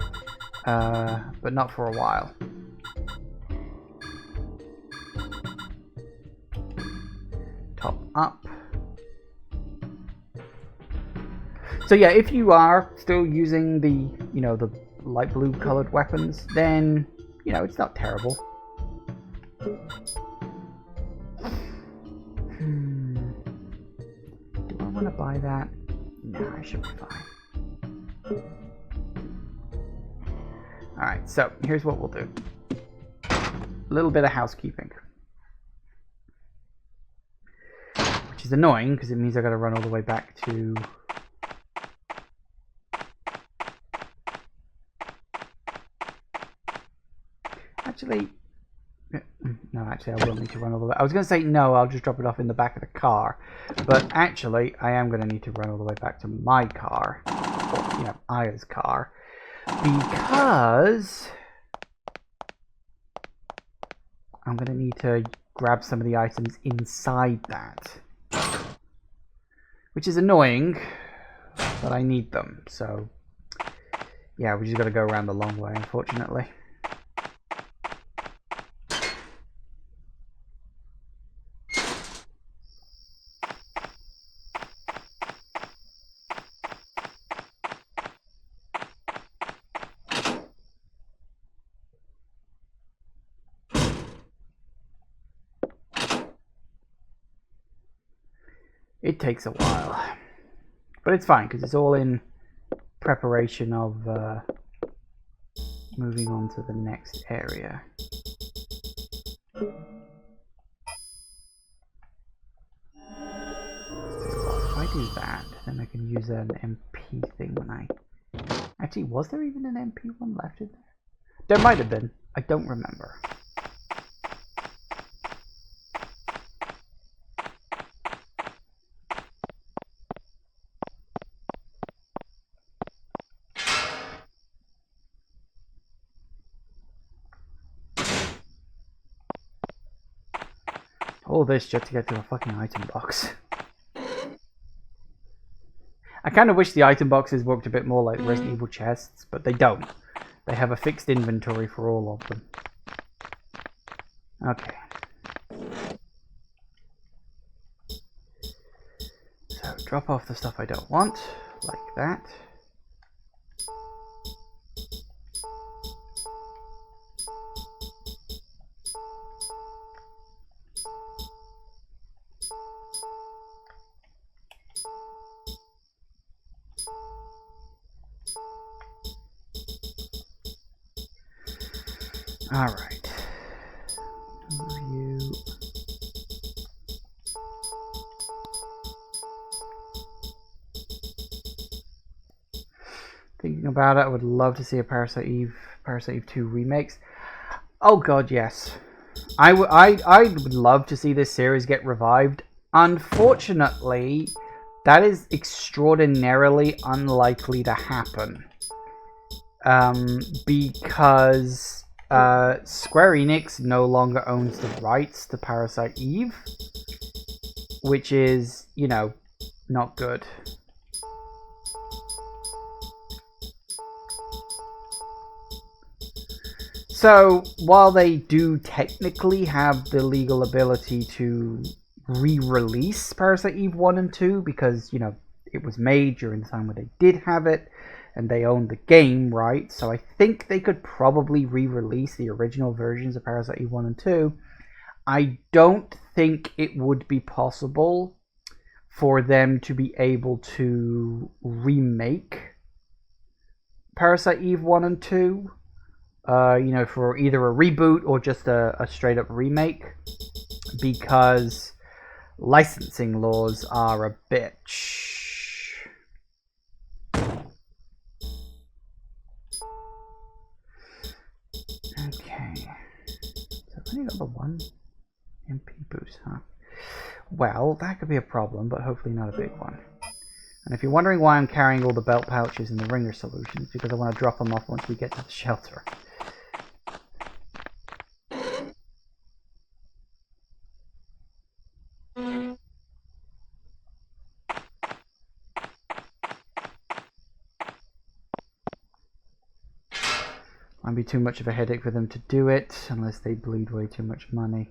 But not for a while. Top up. So yeah, if you are still using the, you know, the light blue colored weapons, then, you know, it's not terrible. Do I want to buy that? No, I should be fine. Alright, so here's what we'll do. A little bit of housekeeping. Which is annoying, because it means I've got to run all the way back to... Actually... No, actually I will need to run all the way... I was going to say no, I'll just drop it off in the back of the car. But actually, I am going to need to run all the way back to my car. Or, you know, Aya's car. Because... I'm going to need to grab some of the items inside that. Which is annoying, but I need them, so... Yeah, we just got to go around the long way, unfortunately. It takes a while, but it's fine because it's all in preparation of moving on to the next area. So if I do that, then I can use an MP thing when I... Actually, was there even an MP one left in there? There might have been. I don't remember. All this just to get to a fucking item box. I kind of wish the item boxes worked a bit more like Resident Evil chests, but they don't. They have a fixed inventory for all of them. Okay. So, drop off the stuff I don't want, like that. Alright. Review. Thinking about it, I would love to see a Parasite Eve 2 remakes. Oh god, yes. I would love to see this series get revived. Unfortunately, that is extraordinarily unlikely to happen. Because Square Enix no longer owns the rights to Parasite Eve, which is, you know, not good. So, while they do technically have the legal ability to re-release Parasite Eve 1 and 2, because, you know, it was made during the time where they did have it, and they owned the game, right? So I think they could probably re-release the original versions of Parasite Eve 1 and 2. I don't think it would be possible for them to be able to remake Parasite Eve 1 and 2. You know, for either a reboot or just a straight up remake, because licensing laws are a bitch. Okay, so I've only got the one MP boost, huh? Well, that could be a problem, but hopefully not a big one. And if you're wondering why I'm carrying all the belt pouches and the ringer solutions, because I want to drop them off once we get to the shelter. Might be too much of a headache for them to do it, unless they bleed way too much money.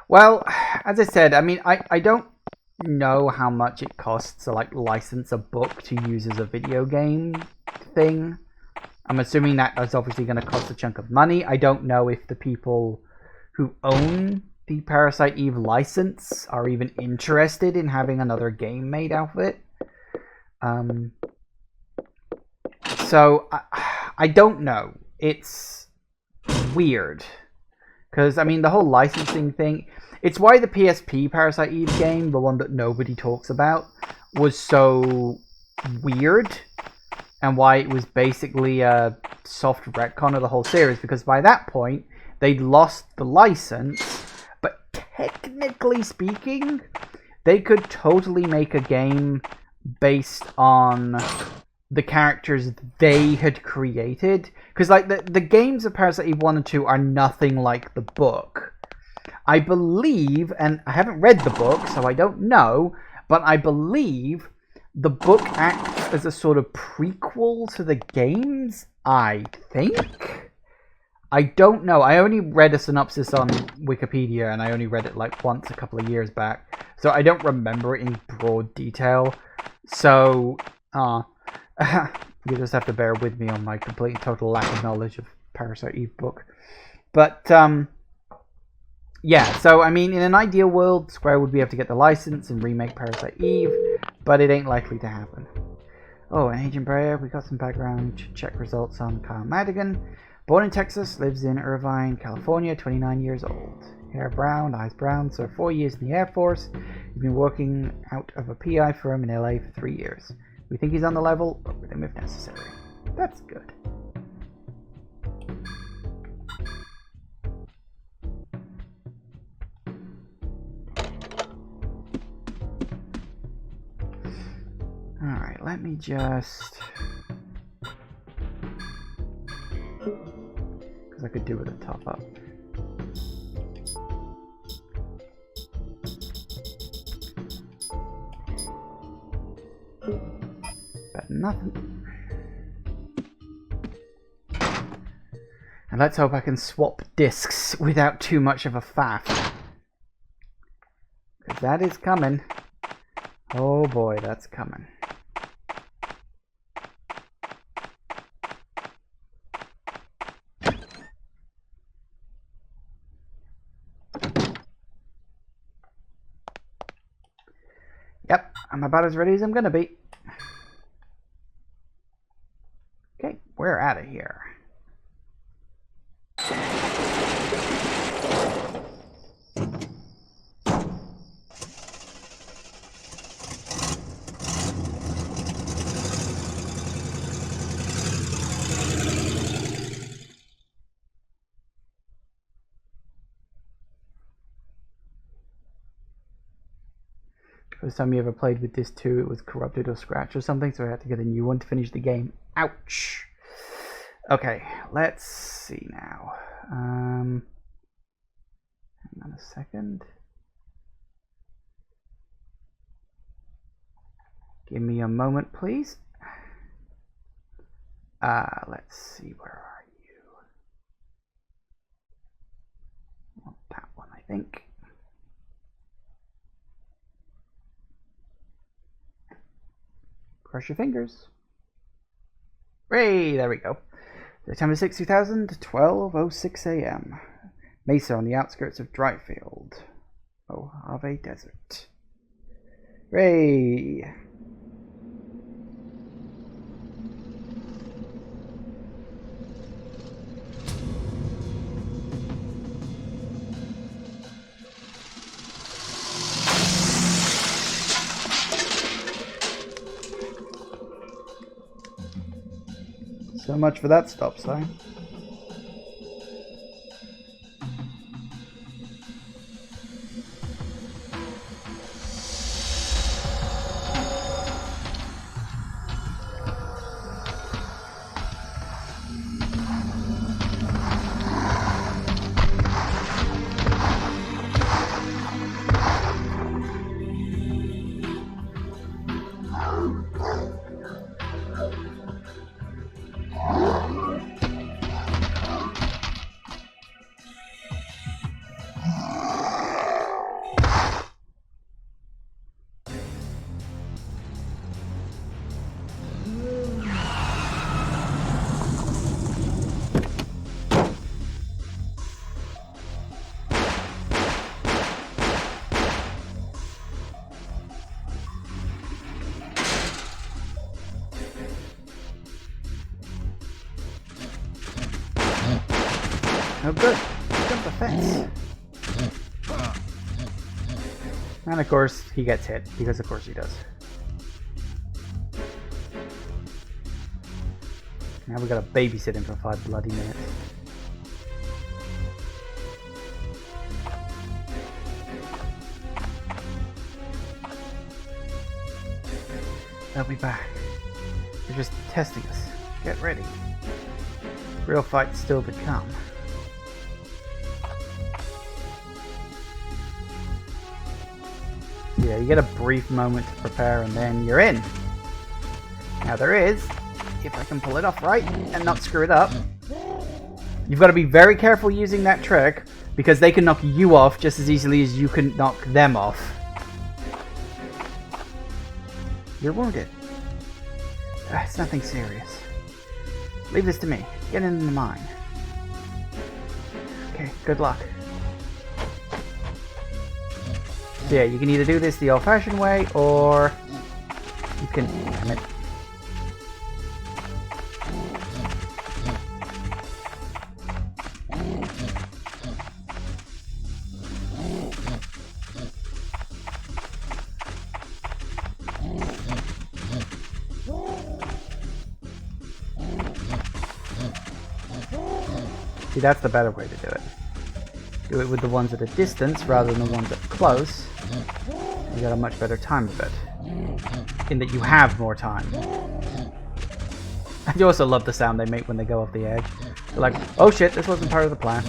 Well, as I said, I mean, I don't know how much it costs to, like, license a book to use as a video game thing. I'm assuming that is obviously going to cost a chunk of money. I don't know if the people who own the Parasite Eve license are even interested in having another game made out of it. So, I don't know. It's weird. Because, I mean, the whole licensing thing... It's why the PSP Parasite Eve game, the one that nobody talks about, was so weird. And why it was basically a soft retcon of the whole series. Because by that point, they'd lost the license. But technically speaking, they could totally make a game based on the characters they had created. Because, like, the games of Parasite Eve 1 and 2 are nothing like the book. I believe, and I haven't read the book, so I don't know, but I believe the book acts as a sort of prequel to the games, I think? I don't know. I only read a synopsis on Wikipedia, and I only read it, like, once a couple of years back, so I don't remember it in broad detail. So, you just have to bear with me on my complete and total lack of knowledge of Parasite Eve book. But, yeah, so, I mean, in an ideal world, Square would be able to get the license and remake Parasite Eve, but it ain't likely to happen. Oh, and Agent Breyer, we got some background check results on Kyle Madigan. Born in Texas, lives in Irvine, California, 29 years old. Hair brown, eyes brown, served 4 years in the Air Force. He's been working out of a PI firm in LA for 3 years. We think he's on the level, but with him if necessary. That's good. Alright, let me just... because I could do with a top up. But nothing. And let's hope I can swap discs without too much of a faff. Because that is coming. Oh boy, that's coming. Yep, I'm about as ready as I'm gonna be. Okay, we're out of here. First time you ever played with this too, it was corrupted or scratched or something, so I had to get a new one to finish the game. Ouch! Okay, let's see now. Hang on a second. Give me a moment, please. Let's see, where are you? Want that one, I think. Cross your fingers. Hooray! There we go. September 6, 2000, 12:06 a.m. Mesa on the outskirts of Dryfield. Mojave Desert. Hooray! So much for that stop sign. Oh good, jump the fence. And of course he gets hit, because of course he does. Now we gotta babysit him for 5 bloody minutes. They'll be back. They're just testing us. Get ready. Real fight's still to come. Yeah, you get a brief moment to prepare and then you're in. Now there is, if I can pull it off right and not screw it up, you've got to be very careful using that trick because they can knock you off just as easily as you can knock them off. You're wounded. It's nothing serious. Leave this to me. Get in the mine. Okay, good luck. So yeah, you can either do this the old-fashioned way, or you can... Damn it. See, that's the better way to do it. Do it with the ones at a distance rather than the ones at close. You got a much better time of it. In that you have more time. I also love the sound they make when they go off the edge. They're like, oh shit, this wasn't part of the plan.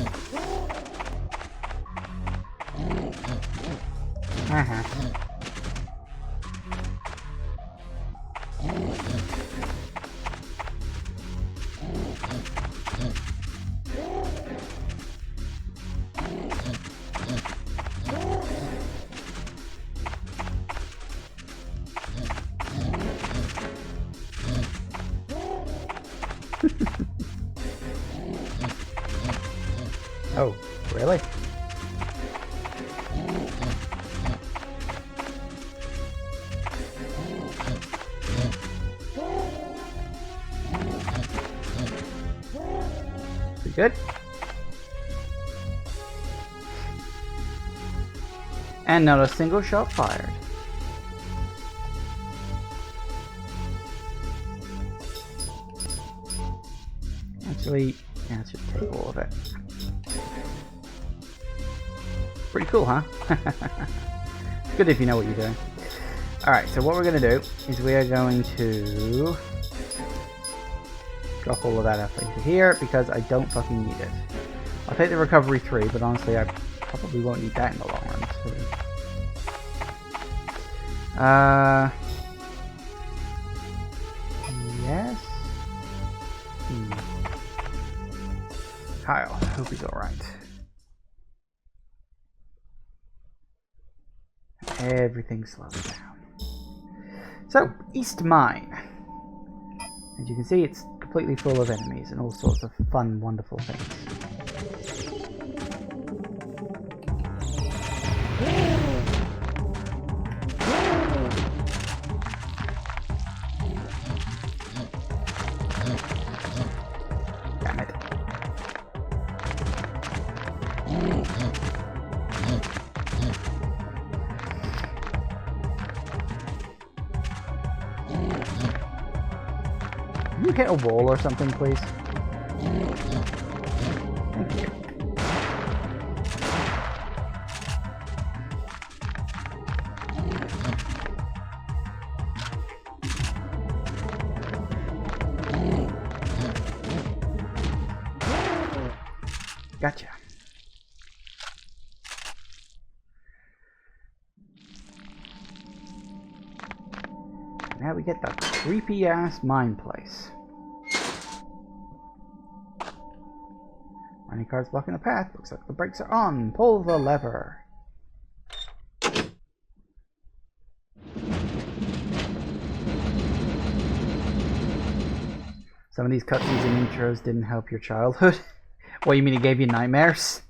Really? Pretty good. And not a single shot fired. Actually, yeah, let's just take all of it. Pretty cool, huh? It's good if you know what you're doing. Alright, so what we're going to do is we are going to drop all of that up into here because I don't fucking need it. I'll take the recovery 3, but honestly I probably won't need that in the long run. So. Yes? Kyle, I hope he's alright. Everything slows down. So, East Mine. As you can see, it's completely full of enemies and all sorts of fun, wonderful things. Damn it. Can you hit a wall or something, please? Thank you. Gotcha. Now we get that creepy ass mine place. Mining car's blocking the path. Looks like the brakes are on. Pull the lever. Some of these cutscenes and intros didn't help your childhood. What, you mean it gave you nightmares?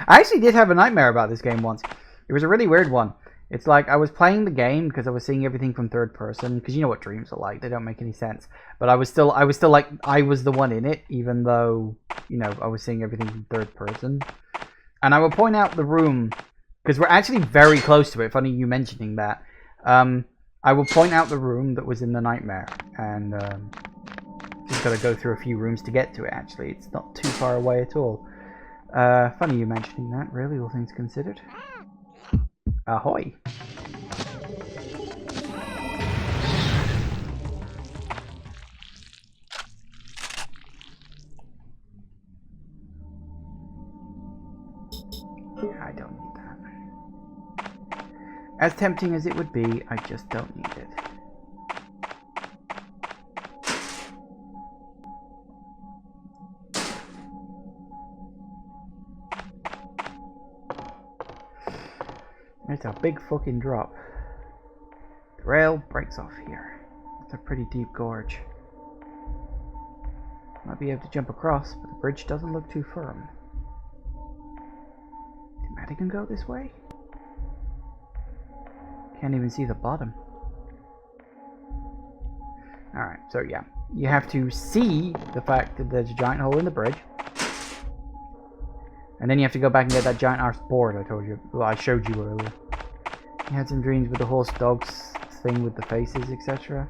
I actually did have a nightmare about this game once. It was a really weird one. It's like I was playing the game because I was seeing everything from third person, because you know what dreams are like, they don't make any sense. But I was still like I was the one in it, even though, you know, I was seeing everything from third person. And I will point out the room, because we're actually very close to it, funny you mentioning that. I will point out the room that was in the nightmare, and just gotta go through a few rooms to get to it actually. It's not too far away at all. Funny you mentioning that, really, all things considered. Ahoy! Yeah, I don't need that. As tempting as it would be, I just don't need it. It's a big fucking drop. The rail breaks off here. It's a pretty deep gorge. Might be able to jump across, but the bridge doesn't look too firm. Did Madigan go this way? Can't even see the bottom. Alright, so yeah. You have to see the fact that there's a giant hole in the bridge. And then you have to go back and get that giant arse board I told you. Well, I showed you earlier. You had some dreams with the horse dogs thing with the faces, etc.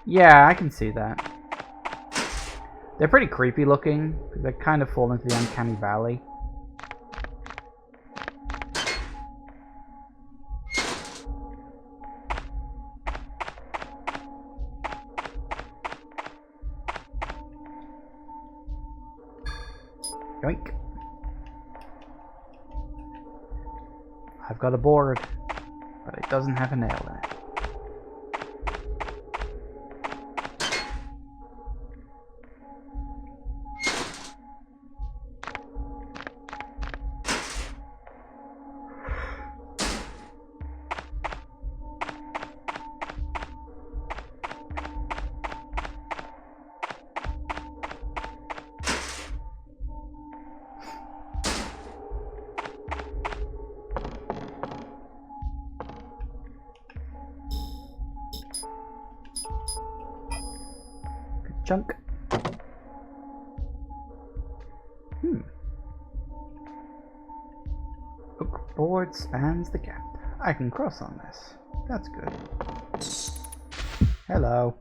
Yeah, I can see that. They're pretty creepy looking. They kind of fall into the uncanny valley. Yoink. I've got a board, but it doesn't have a nail in it. chunk. Oak board spans the gap. I can cross on this. That's good. Hello.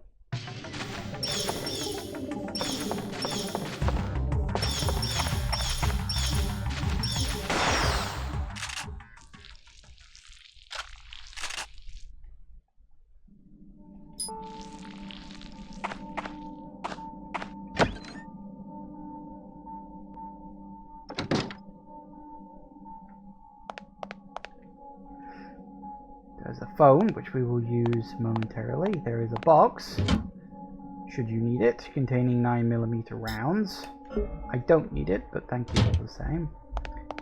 There's a phone, which we will use momentarily. There is a box, should you need it, containing 9mm rounds. I don't need it, but thank you all the same.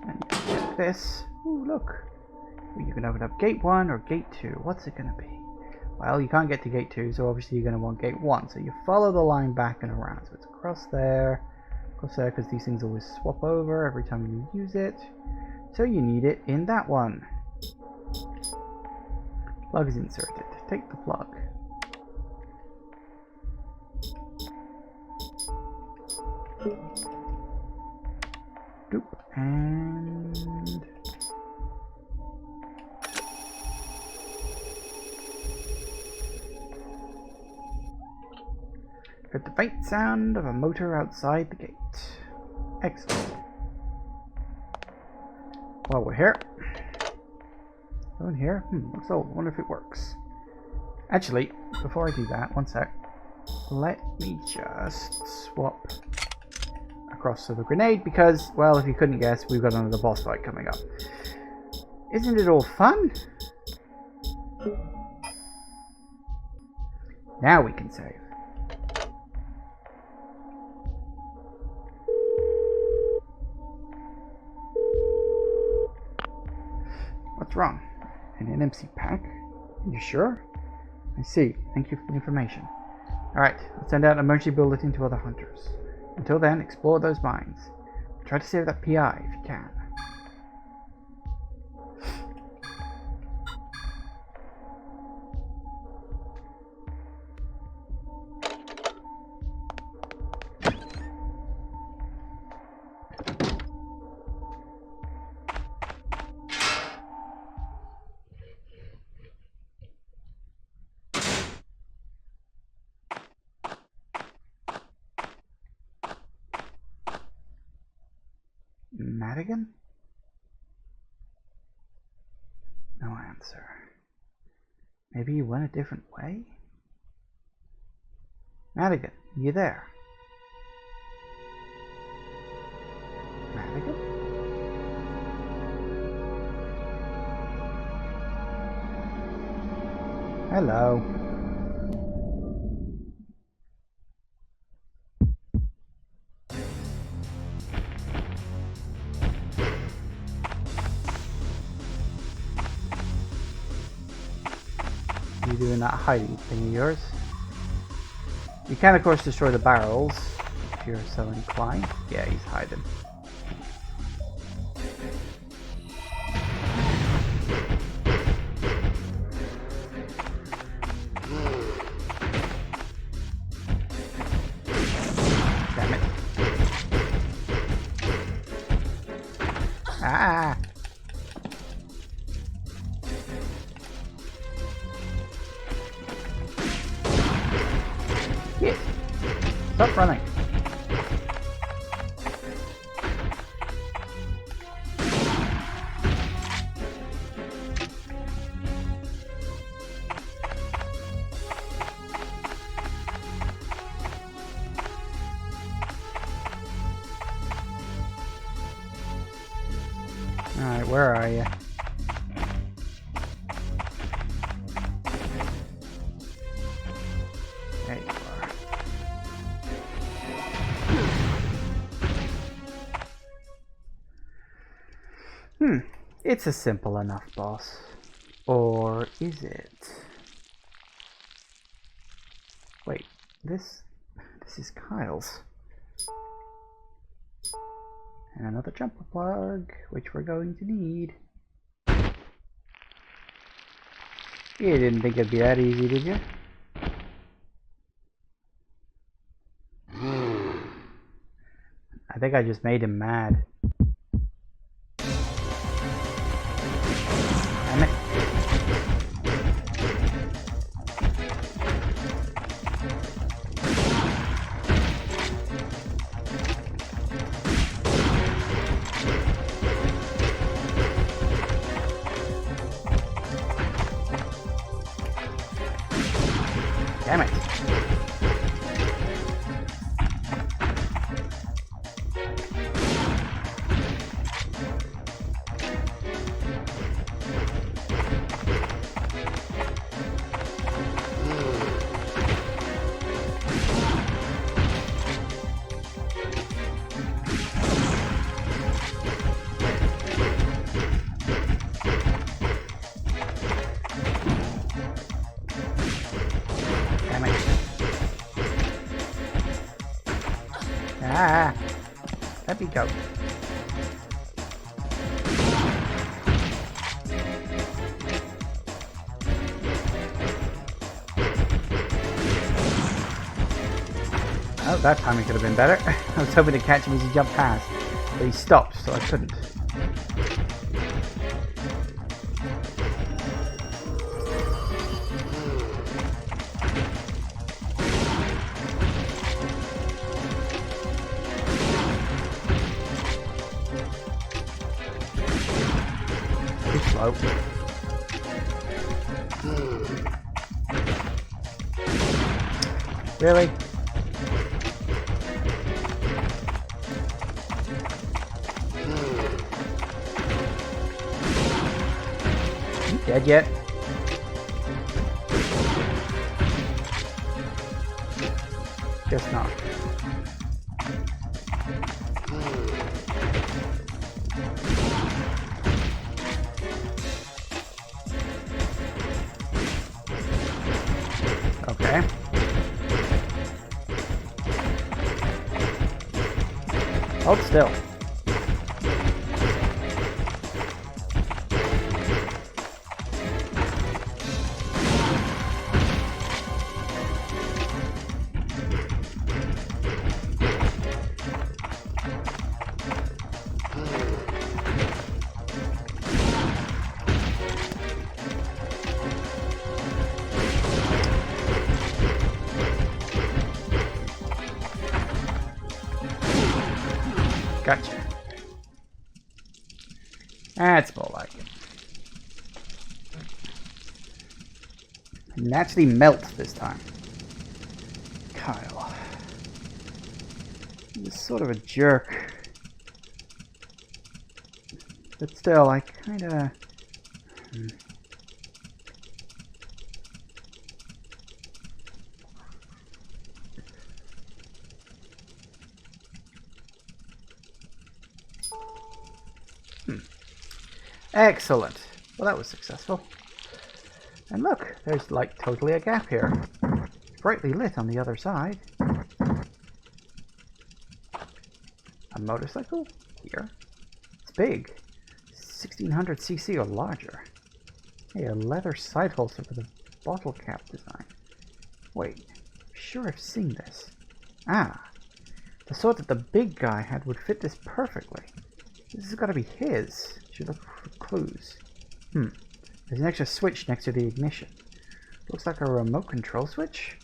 And you can get this. Ooh, look. You can open up gate 1 or gate 2. What's it going to be? Well, you can't get to gate 2, so obviously you're going to want gate 1. So you follow the line back and around. So it's across there, because these things always swap over every time you use it. So you need it in that one. Plug is inserted. Take the plug. Doop. And heard the faint sound of a motor outside the gate. Excellent. While we're here, go in here. Looks old. Wonder if it works. Actually, before I do that, one sec. Let me just swap across to the grenade because, well, if you couldn't guess, we've got another boss fight coming up. Isn't it all fun? Now we can save. What's wrong? An NMC pack? Are you sure? I see. Thank you for the information. Alright, let's send out an emergency bulletin to other hunters. Until then, explore those mines. Try to save that PI if you can. Madigan? No answer. Maybe you went a different way? Madigan, you there? Madigan? Hello. You doing that hiding thing of yours? You can of course destroy the barrels if you're so inclined. Yeah, he's hiding. Damn it. Ah! Stop running. Alright, where are you? There you are. It's a simple enough boss. Or is it? Wait, this is Kyle's. And another jumper plug, which we're going to need. You didn't think it'd be that easy, did you? I think I just made him mad. Damn it. Damn it. Ah, let me go. Oh, that timing could have been better. I was hoping to catch him as he jumped past, but he stopped, so I couldn't. Slow. Really? You dead yet? Guess not. Okay. Hold still. Gotcha. That's more like it. Naturally melt this time. Kyle. He's sort of a jerk. But still, I kinda... Excellent. Well, that was successful. And look, there's like totally a gap here. It's brightly lit on the other side. A motorcycle? Here. It's big. 1600cc or larger. Hey, a leather side holster with a bottle cap design. Wait, I'm sure I've seen this. Ah, the sort that the big guy had would fit this perfectly. This has got to be his. Should look for clues. There's an extra switch next to the ignition. Looks like a remote control switch.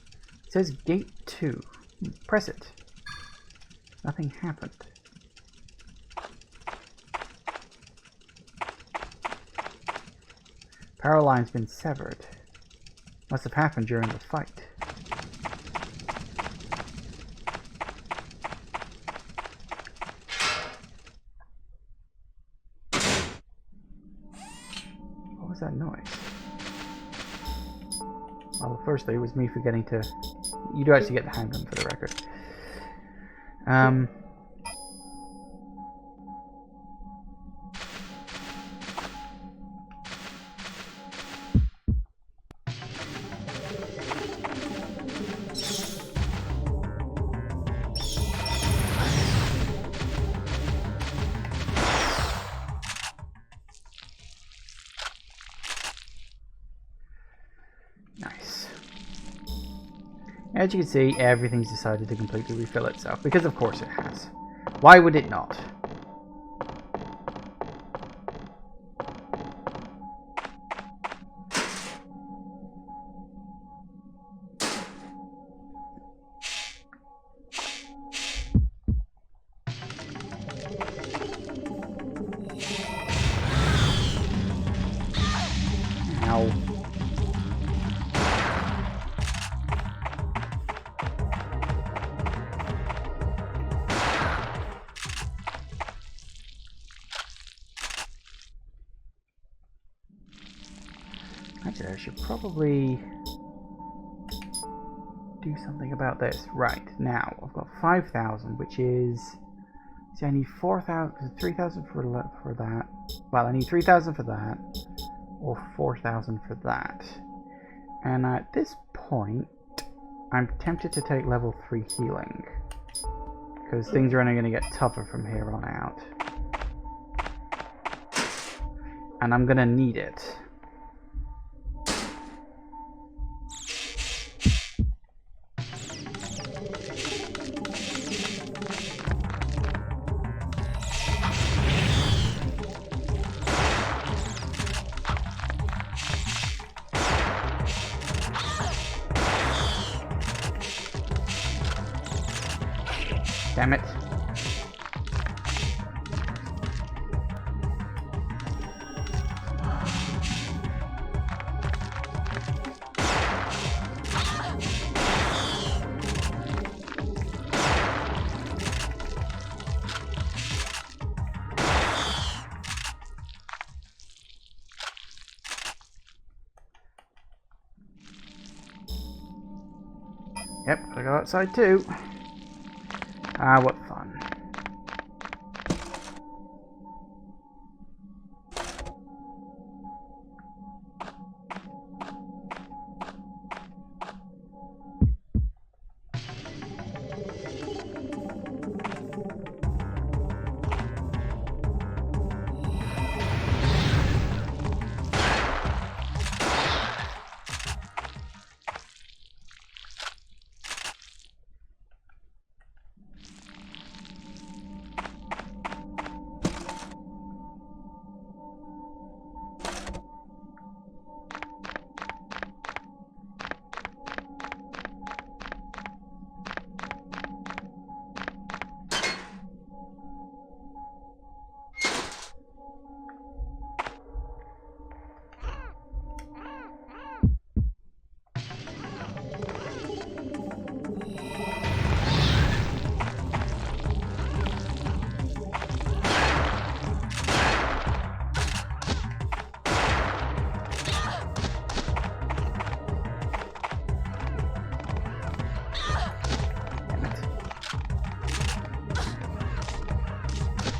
It says gate 2. Press it. Nothing happened. Power line's been severed. Must have happened during the fight. What was that noise? Well, firstly, it was me forgetting to... You do actually get the handgun for the record. Nice. As you can see, everything's decided to completely refill itself, because of course it has. Why would it not? Ow. Actually, I should probably do something about this. Right, now, I've got 5,000, which is... See, I need 4,000, 3,000 for that. Well, I need 3,000 for that, or 4,000 for that. And at this point, I'm tempted to take level 3 healing, because things are only going to get tougher from here on out. And I'm going to need it. Damn it. Yep, gotta go outside too. Ah, what fun.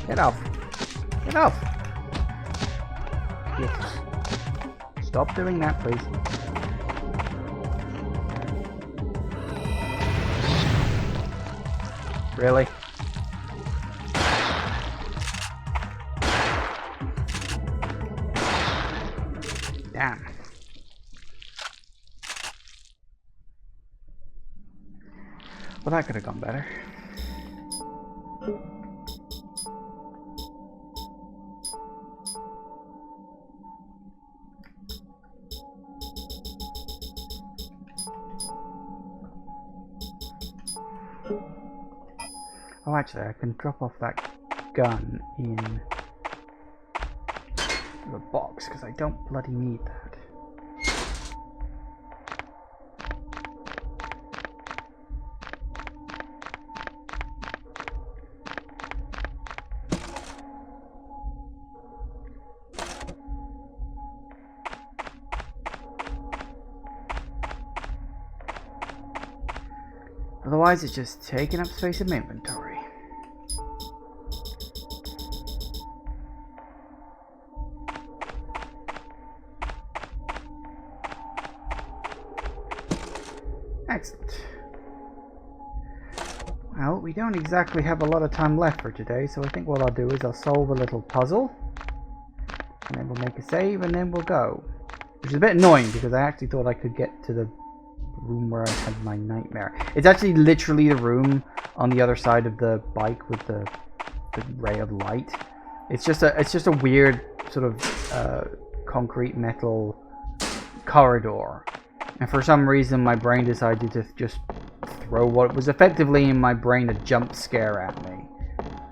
Get off. Get off. Yes. Stop doing that, please. Really? Damn. Well, that could have gone better. Oh, actually, I can drop off that gun in the box, because I don't bloody need that. Otherwise, it's just taking up space in my inventory. Excellent. Well, we don't exactly have a lot of time left for today, so I think what I'll do is I'll solve a little puzzle, and then we'll make a save, and then we'll go. Which is a bit annoying, because I actually thought I could get to the room where I had my nightmare. It's actually literally the room on the other side of the bike with the the ray of light. It's just a weird sort of concrete metal corridor, and for some reason my brain decided to just throw what was effectively in my brain a jump scare at me.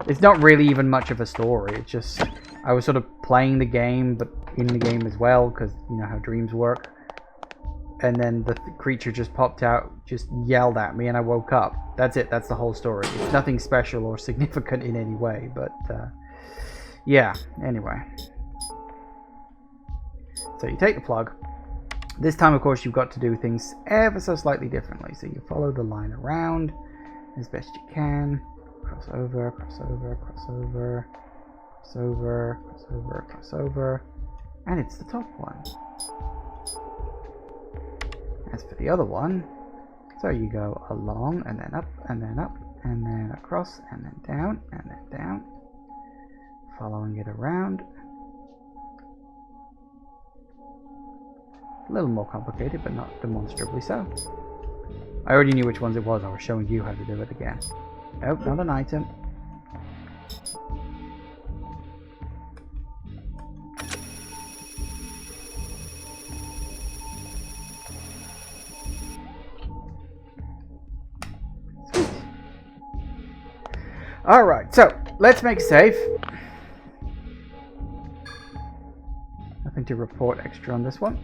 It's not really even much of a story. It's just I was sort of playing the game, but in the game as well, because you know how dreams work. And then the creature just popped out, just yelled at me, and I woke up. That's it. That's the whole story. It's nothing special or significant in any way, but yeah, anyway. So you take the plug. This time, of course, you've got to do things ever so slightly differently. So you follow the line around as best you can. Cross over, cross over, cross over, cross over, cross over, cross over. And it's the top one. As for the other one, so you go along and then up and then up and then across and then down and then down, following it around. A little more complicated, but not demonstrably so. I already knew which ones it was. I was showing you how to do it again. Nope, not an item. Alright, so let's make a save. Nothing to report extra on this one.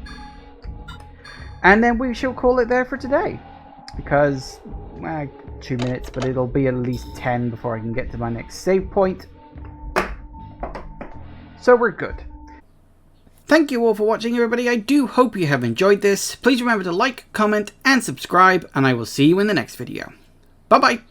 And then we shall call it there for today. Because, well, 2 minutes, but it'll be at least 10 before I can get to my next save point. So we're good. Thank you all for watching, everybody. I do hope you have enjoyed this. Please remember to like, comment, and subscribe, and I will see you in the next video. Bye-bye.